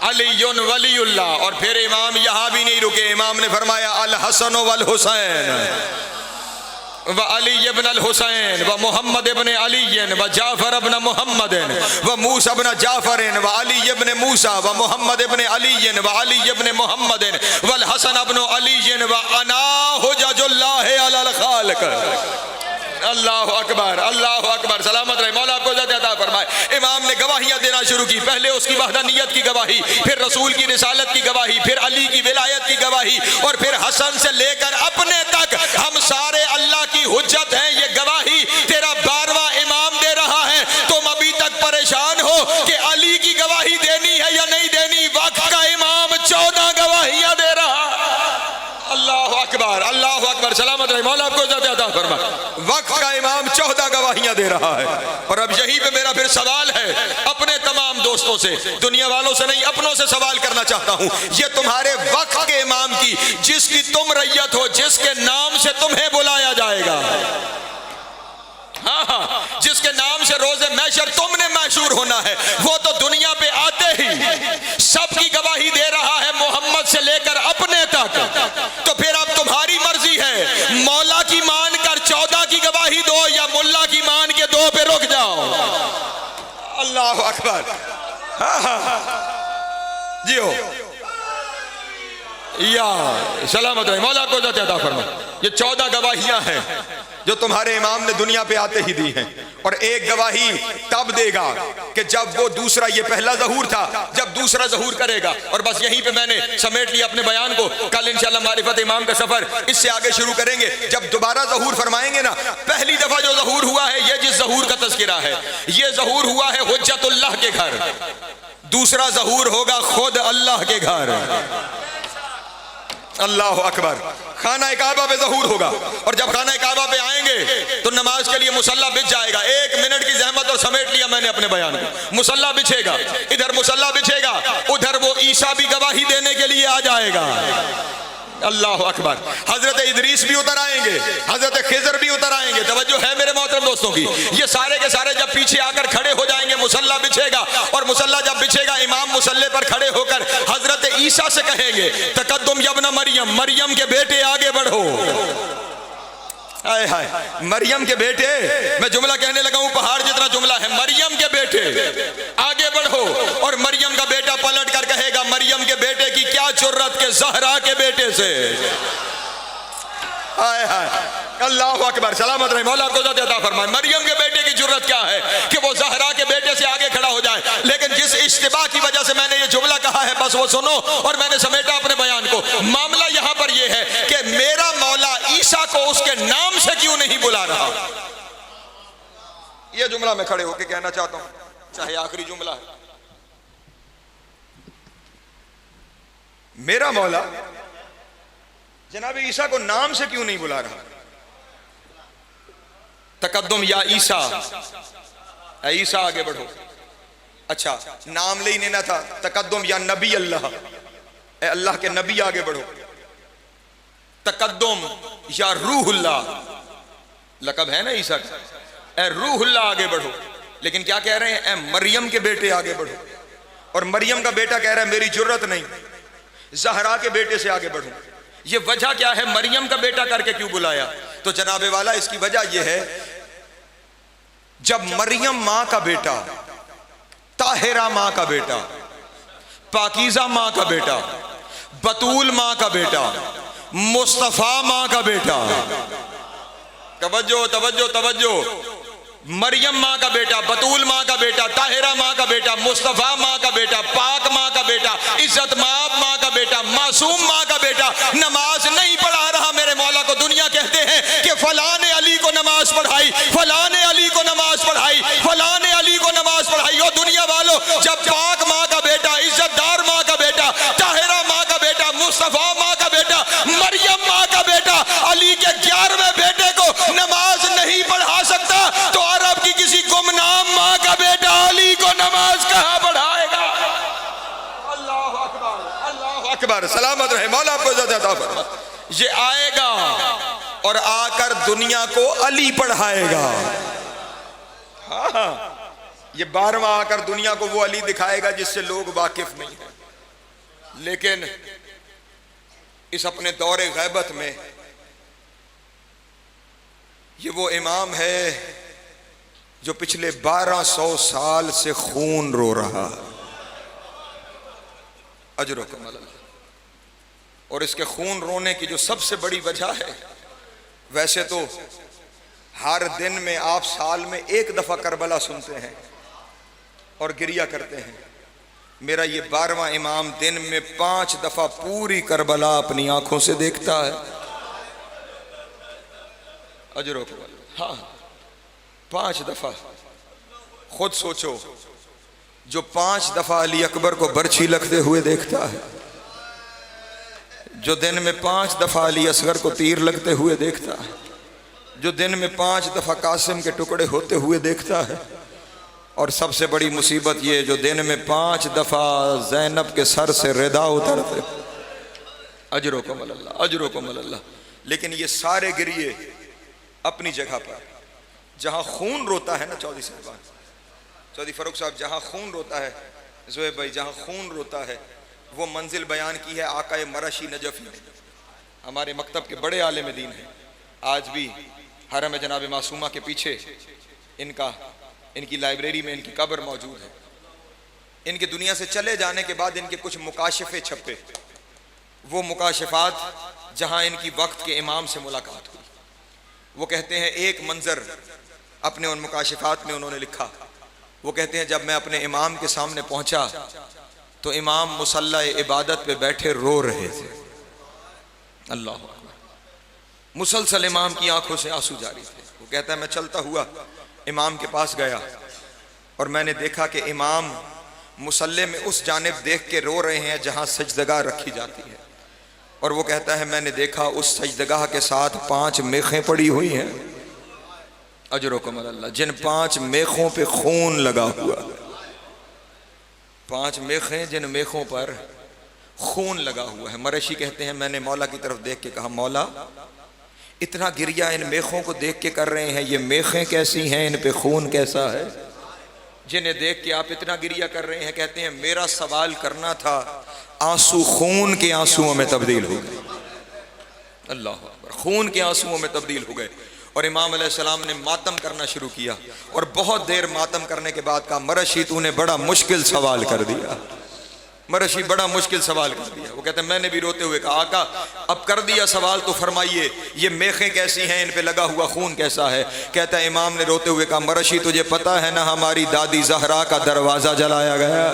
अलीयुन वलीउल्लाह। और फिर इमाम यहाँ भी नहीं रुके, इमाम ने फरमाया अल हसन वल हुसैन व अली इब्न अल हुसैन व मोहम्मद इब्न अली व जाफर इब्न मोहम्मद व मूसा इब्न जाफर व अली इब्न मूसा व मोहम्मद इब्न अली व अली इब्न मोहम्मद वल हसन इब्न अली व अना हुज्जतुल्लाह अलल खालिक। अल्लाह अकबर, अल्लाह अकबर, सलामत रहे, मौला आपको इज्जत अता फरमाए। इमाम ने गवाहियां देना शुरू की, पहले उसकी वहदानियत की गवाही, फिर रसूल की रिसालत की गवाही, फिर अली की विलायत की गवाही, और फिर हसन से लेकर अपने तक हम सारे अल्लाह की हुज्जत हैं, ये गवाही तेरा 12वां इमाम दे रहा है। तुम अभी तक परेशान हो कि अली की गवाही देनी है या नहीं देनी, वक्त का इमाम 14 गवाहियां दे रहा। अल्लाह अकबर, अल्लाह अकबर, सलामत रहे, मौला आपको इज्जत अता फरमाए। वक्त का इमाम 14 गवाहियां दे रहा है। और अब यहीं पे मेरा फिर सवाल है अपने तमाम दोस्तों से, दुनिया वालों से नहीं, अपनों से सवाल करना चाहता हूं। ये तुम्हारे वक्त के इमाम की, जिसकी तुम रैयत हो, जिसके नाम से तुम्हें बुलाया जाएगा, हाँ हाँ, जिसके नाम से रोजे महशर तुमने मशहूर होना है, वो तो दुनिया पे आते ही सबकी गवाही दे रहा है, मोहम्मद से लेकर अपने तक। तो फिर अब तुम्हारी मर्जी है, मौला की मान कर 14 की गवाही दो या मुल्ला की मान के 2 पे रुक जाओ। अल्लाह अकबर, हाँ हाँ जियो या सलामत रहे, मौला को अता फरमाए। ये 14 गवाहियां हैं जो तुम्हारे इमाम ने दुनिया पे आते ही दी हैं। और एक गवाही तब देगा कि जब वो दूसरा, ये पहला ज़हूर था, जब दूसरा ज़हूर करेगा। और बस यहीं पे मैंने समेट लिया अपने बयान को। कल इंशाअल्लाह मारिफत इमाम का सफर इससे आगे शुरू करेंगे। जब दोबारा ज़हूर फरमाएंगे ना, पहली दफा जो ज़हूर हुआ है, ये जिस ज़हूर का तज़किरा है, ये ज़हूर हुआ है हुज्जतुल्लाह के घर। दूसरा ज़हूर होगा खुद अल्लाह के घर। अल्लाह अकबर, खाना काबा पे ज़हूर होगा। और जब खाना काबा पे आएंगे तो नमाज के लिए मुसल्ला बिछ जाएगा। 1 मिनट की जहमत और समेट लिया मैंने अपने बयान को। मुसल्ला बिछेगा, इधर मुसल्ला बिछेगा, उधर वो ईसा भी गवाही देने के लिए आ जाएगा। अल्लाह अकबर, हजरत इदरीस भी उतर आएंगे, हजरत खिजर भी उतर आएंगे। तवज्जो है मेरे मोहतरम दोस्तों की। ये सारे के सारे जब पीछे आकर खड़े हो जाएंगे, मुसल्ला बिछेगा, और मुसल्ला जब बिछेगा, इमाम मुसल्ले पर खड़े होकर हजरत ईसा से कहेंगे तकद्दुम यब्न मरियम, मरियम के बेटे आगे बढ़ो। आए हाय, मरियम के बेटे, मैं जुमला कहने लगा हूं, पहाड़ जितना जुमला है। मरियम के बेटे आगे बढ़ो। और मरियम का बेटा पलट कर कहेगा मरियम के बेटे की क्या जुर्रत के ज़हरा के बेटे से। आए हाय, अल्लाह अकबर, सलामत रहे, मौला को अता फरमाए। मरियम के बेटे की जुर्रत क्या है कि वो ज़हरा के बेटे से आगे खड़ा हो जाए। लेकिन जिस इश्तिबा की वजह से मैंने ये जुमला कहा है, बस वो सुनो, और मैंने समेटा अपने बयान को। मामला यहां पर यह है कि मेरा मौला ईसा को उसके नाम से क्यों नहीं बुला रहा। यह जुमला मैं खड़े होकर कहना चाहता हूं, चाहे आखिरी जुमला है। मेरा मौला जनाब ईसा को नाम से क्यों नहीं बुला रहा। तकद्दुम या ईसा, ईसा आगे बढ़ो। अच्छा, नाम ले ही लेना था। तकद्दुम या नबी अल्लाह, अल्लाह के नबी आगे बढ़ो। तकद्दुम या रूहुल्लाह, लकब है ना ईसा का, रूहुल्लाह आगे बढ़ो। लेकिन क्या कह रहे हैं, मरियम के बेटे आगे बढ़ो। और मरियम का बेटा कह रहा है मेरी जुर्रत नहीं, ज़हरा के बेटे से आगे बढ़ो। ये वजह क्या है, मरियम का बेटा करके क्यों बुलाया। तो जनाबे वाला, इसकी वजह यह है, जब मरियम मां का बेटा, ताहिरा मां का बेटा, पाकीज़ा मां का बेटा, बतूल मां का बेटा, मुस्तफा मां का बेटा, तवज्जो तवज्जो तवज्जो, मरियम माँ का बेटा, बतूल माँ का बेटा, ताहिरा माँ का बेटा, मुस्तफ़ा माँ का बेटा, पाक माँ का बेटा, इज्जत माब माँ का बेटा, मासूम माँ का बेटा नमाज नहीं पढ़ा रहा। मेरे मौला को दुनिया कहते हैं कि फलां ने अली को नमाज पढ़ाई, फलां ने अली को नमाज पढ़ाई, फलां ने अली को नमाज पढ़ाई। ओ दुनिया वालों, जब पाक माँ का बेटा, इज्जतदार माँ का बेटा, ताहिरा माँ का बेटा, मुस्तफ़ा माँ का बेटा, मरियम माँ का बेटा अली के 11वें बेटे को नमाज नहीं पढ़ा सकता, तो अरब की किसी गुमनाम माँ का बेटा अली को नमाज कहाँ पढ़ाएगा। अकबर, सलामत रहे, मौला आपको इज्जत अता फरमाए। ये आएगा और आकर दुनिया को अली पढ़ाएगा। हाँ, ये 12वां आकर दुनिया को वो अली दिखाएगा जिससे लोग वाकिफ नहीं है। लेकिन इस अपने दौरे गैबत में ये वो इमाम है जो पिछले 1200 साल से खून रो रहा, अजर कमल। और इसके खून रोने की जो सबसे बड़ी वजह है, वैसे तो हर दिन में आप साल में एक दफा करबला सुनते हैं और गिरिया करते हैं। मेरा ये 12वां इमाम दिन में 5 दफा पूरी करबला अपनी आंखों से देखता है, अजर कमल। हाँ, 5 दफा। खुद सोचो, जो 5 दफा अली अकबर को बर्छी लगते हुए देखता है, जो दिन में 5 दफा अली असगर को तीर लगते हुए देखता है, जो दिन में 5 दफा कासिम के टुकड़े होते हुए देखता है, और सबसे बड़ी मुसीबत ये जो दिन में 5 दफा ज़ैनब के सर से रिदा उतरते, अजरो कमल अल्लाह, अजरो कमल अल्लाह। लेकिन ये सारे गिरिए अपनी जगह पर, जहाँ खून रोता है ना चौधरी साहबान, चौधरी फरूक साहब, जहाँ खून रोता है ज़ोएब भाई, जहाँ खून रोता है, वो मंजिल बयान की है आकाए मरशी नजफ़ी ने। हमारे मकतब के बड़े आलिम दीन हैं, आज भी हरम जनाब मासूमा के पीछे इनकी लाइब्रेरी में इनकी कब्र मौजूद है। इनके दुनिया से चले जाने के बाद इनके कुछ मुकाशिफे छपे, वो मुकाशिफात जहाँ इनकी वक्त के इमाम से मुलाकात हुई। वो कहते हैं एक मंजर अपने उन मुकाशिफात में उन्होंने लिखा। वो कहते हैं जब मैं अपने इमाम के सामने पहुंचा तो इमाम मुसल्ला इबादत पे बैठे रो रहे थे। अल्लाह अकबर। मुसलसल इमाम की आंखों से आंसू जारी थे। वो कहता है मैं चलता हुआ इमाम के पास गया और मैंने देखा कि इमाम मुसल्ले में उस जानिब देख के रो रहे हैं जहां सजदगाह रखी जाती है। और वो कहता है मैंने देखा उस सजदगाह के साथ 5 मेखें पड़ी हुई हैं, अजरो कमल अल्लाह, जिन 5 मेखों पे खून लगा हुआ है। 5 मेखें जिन मेखों पर खून लगा हुआ है। मरशी कहते हैं मैंने मौला की तरफ देख के कहा मौला इतना गिरिया इन मेखों को देख के कर रहे हैं, ये मेखें कैसी हैं, इन पे खून कैसा है जिन्हें देख के आप इतना गिरिया कर रहे हैं। कहते हैं मेरा सवाल करना था, आंसू खून के आंसुओं में तब्दील हो गए। अल्लाह अकबर, खून के आंसुओं में तब्दील हो गए। और इमाम अलैहिस्सलाम ने मातम करना शुरू किया और बहुत देर मातम करने के बाद कहा मरशी तूने बड़ा मुश्किल सवाल कर दिया, मरशी बड़ा मुश्किल सवाल कर दिया। वो कहते हैं मैंने भी रोते हुए कहा आका अब कर दिया सवाल तो फरमाइए ये मेखें कैसी हैं, इन पे लगा हुआ खून कैसा है। कहता है इमाम ने रोते हुए कहा मरशी तुझे पता है ना हमारी दादी जहरा का दरवाजा जलाया गया।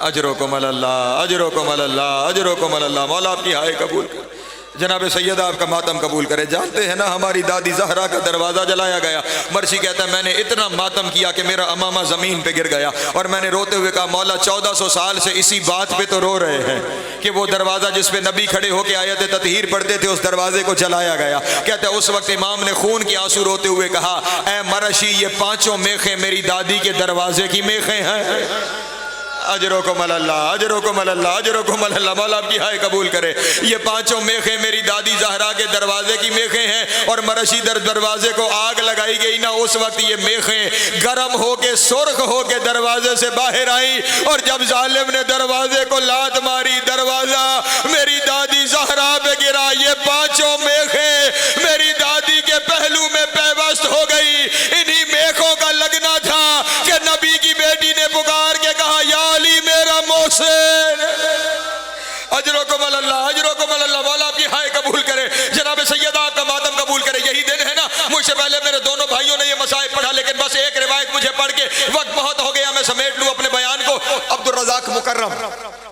अजरो कमल अल्लाह, अजरो कमल अल्लाह, अजरो कमल अल्लाह। मौला आपकी हाय कबूल कर, जनाब सैयदा आपका मातम कबूल करे। जानते हैं ना हमारी दादी जहरा का दरवाज़ा जलाया गया। मर्शी कहता है मैंने इतना मातम किया कि मेरा अमामा ज़मीन पे गिर गया और मैंने रोते हुए कहा मौला 1400 साल से इसी बात पे तो रो रहे हैं कि वो दरवाज़ा जिस पे नबी खड़े होकर आयत ततहीर पढ़ते थे उस दरवाजे को जलाया गया। कहता है उस वक्त इमाम ने खून के आंसू रोते हुए कहा ऐ मरशी ये 5 मेखें मेरी दादी के दरवाजे की मेखें हैं। अजरो कमल अल्लाह, अजरो कमल अल्लाह, अजरो कमल अल्लाह। मौला आपकी हाय कबूल करे। ये 5 मेखें मेरी दादी जहरा के दरवाजे की मेखें हैं और मरशी दरवाजे को आग लगाई गई ना, उस वक्त ये मेखें गर्म होके सुर्ख होके दरवाजे से बाहर आई और जब जालिम ने दरवाजे को लात मारी दरवाजा मेरी दादी जहरा पे गिरा। ये 5 मेखें मेरी दादी के पहलू में पैवस्त हो गई। इन्हीं मेखों का लगना था कि नबी की बेटी ने पुकार के कहा या अली मेरा मोहसिन। अजरो कमल अल्लाह, अजरो कमल अल्लाह। मौला आपकी हाय कबूल करे, जनाब सैयदा आपका मातम कबूल करे। यही दिन है ना, मुझसे पहले मेरे दोनों भाइयों ने ये मसाइब पढ़ा, लेकिन बस एक रिवायत मुझे पढ़ के वक्त बहुत हो गया, मैं समेट लूं अपने बयान को। अब्दुल रज़ाक मुकर्रम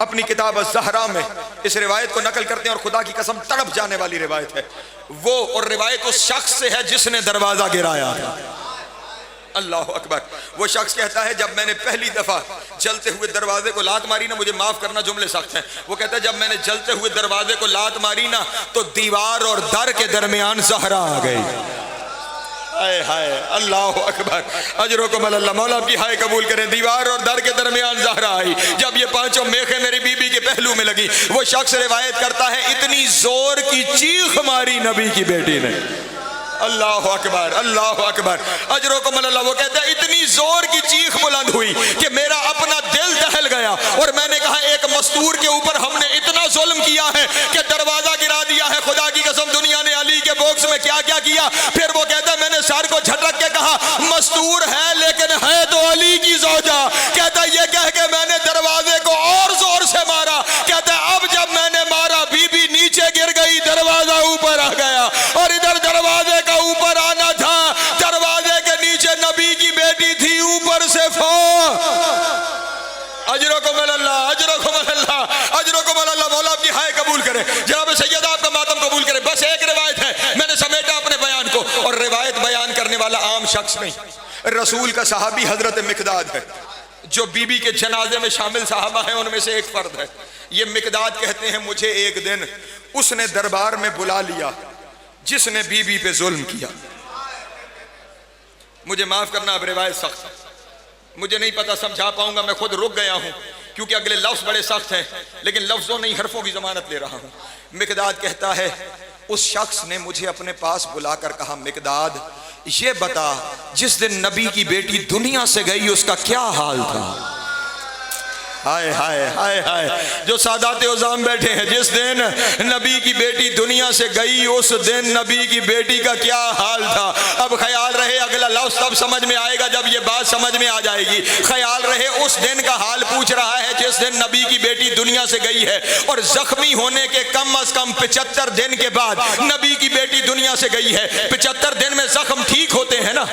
अपनी किताब अज़-ज़हरा में इस रिवायत को नकल करते हैं और खुदा की कसम तड़प जाने वाली रिवायत है वो। और रिवायत उस शख्स से है जिसने दरवाजा गिराया था। अल्लाह अकबर। वो शख्स कहता है जब मैंने पहली दफा जलते हुए दरवाजे को लात मारी ना, मुझे माफ करना जुमले सख्त हैं, वो कहता है जब मैंने जलते हुए दरवाजे को लात मारी ना तो दीवार और दर के दरमियान ज़हरा आ गई। हाय हाय अल्लाह अकबर, अजरकुम अल्लाह। मौला की हाय कबूल करें। दीवार और दर के दरमियान ज़हरा आई, जब ये पांचों मेखे मेरी बीबी के पहलू में लगी, वो शख्स रिवायत करता है इतनी जोर की चीख मारी नबी की बेटी ने। अल्लाह अकबर अल्लाह अकबर, अजरकुम अल्लाह। वो कहता है इतनी जोर की चीख बुलंद हुई कि मेरा अपना दिल दहल गया, और मैंने कहा एक मस्तूर के ऊपर हमने इतना जुल्म किया है कि दरवाजा गिरा दिया है। खुदा की कसम दुनिया ने अली के बॉक्स में क्या क्या किया। फिर वो कहता है मैंने सर को झटक के कहा मस्तूर है लेकिन है तो अली की ज़ौजा। कहता ये कह के मैंने दरवाजे को और जोर से मारा। कहता अब जब मैंने मारा बीबी नीचे गिर गई, दरवाजा ऊपर आ गया, और इधर दरवाजे ऊपर आना था, दरवाजे के नीचे नबी की बेटी थी, ऊपर से अजरकुमुल्लाह अजरकुमुल्लाह अजरकुमुल्लाह। मौला की हाय कबूल करे। जनाब सैयद आपका मातम कबूल करे। बस एक रिवायत है, मैंने समेटा अपने बयान को, और रिवायत बयान करने वाला आम शख्स नहीं, रसूल का सहाबी हजरत मिकदाद है, जो बीबी के जनाजे में शामिल साहबा हैं उनमें से एक फर्द है। ये मिकदाद कहते हैं मुझे एक दिन उसने दरबार में बुला लिया जिसने बीबी पे जुल्म किया। मुझे माफ करना, अब रिवायत सख्त, मुझे नहीं पता समझा पाऊंगा, मैं खुद रुक गया हूं क्योंकि अगले लफ्ज बड़े सख्त हैं, लेकिन लफ्जों नहीं हरफों की जमानत ले रहा हूं। मिकदाद कहता है उस शख्स ने मुझे अपने पास बुलाकर कहा मिकदाद ये बता जिस दिन नबी की बेटी दुनिया से गई उसका क्या हाल था। हाय हाय हाय हाय, जो सादाते उज़ाम बैठे हैं, जिस दिन नबी की बेटी दुनिया से गई उस दिन नबी की बेटी का क्या हाल था। अब ख्याल रहे अगला लफ्ज़ तब समझ में आएगा जब ये बात समझ में आ जाएगी। ख्याल रहे उस दिन का हाल पूछ रहा है जिस दिन नबी की बेटी दुनिया से गई है, और जख्मी होने के कम अज कम 75 दिन के बाद नबी की बेटी दुनिया से गई है। 75 दिन में जख्म ठीक होते हैं ना,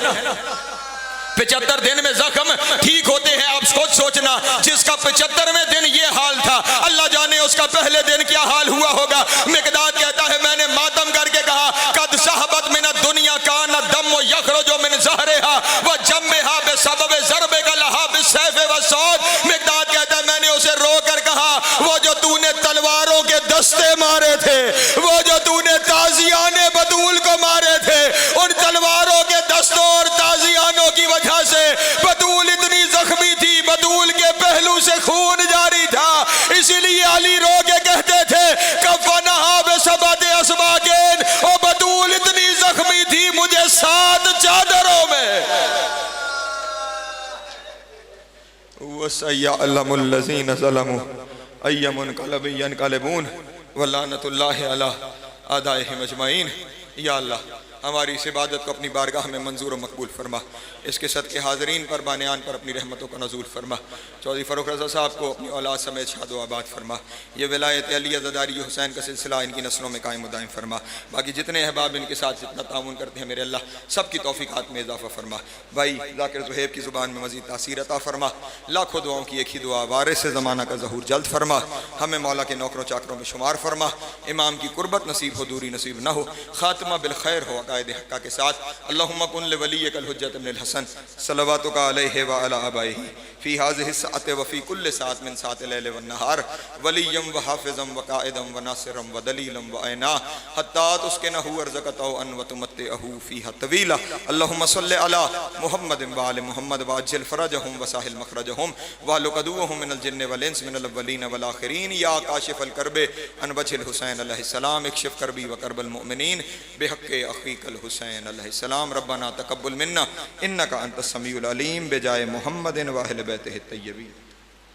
75 दिन में जख्म ठीक होते हैं। अब खुद सोचना जिसका 75वें दिन ये हाल था, अल्लाह जाने उसका पहले दिन क्या हाल हुआ होगा। मिकदाद कहता है मैंने मातम करके कहा कद साहबत मिन दुनिया का न दम यखरुजु मिन ज़हरिहा व जम्मिहा बिसबब ज़रबे का लहा बिसैफ व सौद। मिकदाद कहता है मैंने उसे रोकर कहा वो जो तूने तलवारों के दस्ते मारे थे, वो जो तूने ताजियाने बतूल को मारे थे, उन तलवारों के दस्तों और ताजियानों की वजह से बतूल इतनी जख्मी थी, बतूल के पहलू से खून जारी था, इसीलिए अली रो के कहते थे कफनहा बिसबाति असबाकिन, और बतूल इतनी जख्मी थी मुझे 7 चादरों में। वसयअलमुल लज़ीना ज़लमू अय्यमुनक़लबि यनक़लिबून वलानतुल्लाहि अला आदाइहिम अजमईन। या अल्लाह हमारी इस इबादत को अपनी बारगाह में मंजूर और मकबूल फरमा। इसके सदक़े हाज़रीन पर बानियान पर अपनी रहमतों का नज़ूल फरमा। चौधरी फ़ारूक रज़ा साहब को अपनी औलाद समेत शाद व आबाद फरमा। ये विलायत अली अज़दारी हुसैन का सिलसिला इनकी नस्लों में कायम दायम फरमा। बाकी जितने अहबाब इनके साथ जितना ताउन करते हैं मेरे अल्लाह सब की तौफ़ीक़ात में इजाफ़ा फरमा। भाई ज़ाकिर ज़ुहैब की ज़ुबान में मज़ीद तासीर अता फरमा। लाखों दुआओं की एक ही दुआ वारिस से ज़माना का ज़हूर जल्द फरमा। हमें मौला के नौकरों चाकरों में शुमार फरमा। इमाम की कुर्बत नसीब हो, दूरी नसीब न हो, ख़ात्मा बिल खैर हो अक़ायद हक़्क़ा के साथ। अल्लाहुम्मा कुन लिवलिय्यिकल हुज्जत इब्नुल हसन सलवातुका अलैहि व अला आबाइही फ़ी हाज़िहि सअति व फ़ी कुल्लि सअत मिन सअतिल लैल वन नहार वलिय्यम व हाफ़िज़म व क़ाइदम व नासिरम व दलीलम व ऐना हत्ता तुस्किनहु अर्ज़क़तहु अन व तुमत्तिअहु फ़ीहा तवीला। अल्लाहुम्मा सल्लि अला मुहम्मदिन व आलि मुहम्मद व अज्जिल फ़रजहुम व साहिल मख़रजहुम व अहलिक अदुव्वहुम मिनल जिन्नि वल इंस मिनल अव्वलीन वल आख़िरीन। या काशिफ़ल कर्बे अन वजहिल हुसैन अलैहिस्सलाम इक्शिफ़ कर्बी व कर्बल मुमिनीन बिहक़्क़ि अख़ीकल हुसैन अलैहिस्सलाम। रब्बना तक़ब्बल मिन्ना इन्नका अंतस समीउल अलीम बिजाए मुहम्मदिन व अहलि बैतिहि तय्यबीन।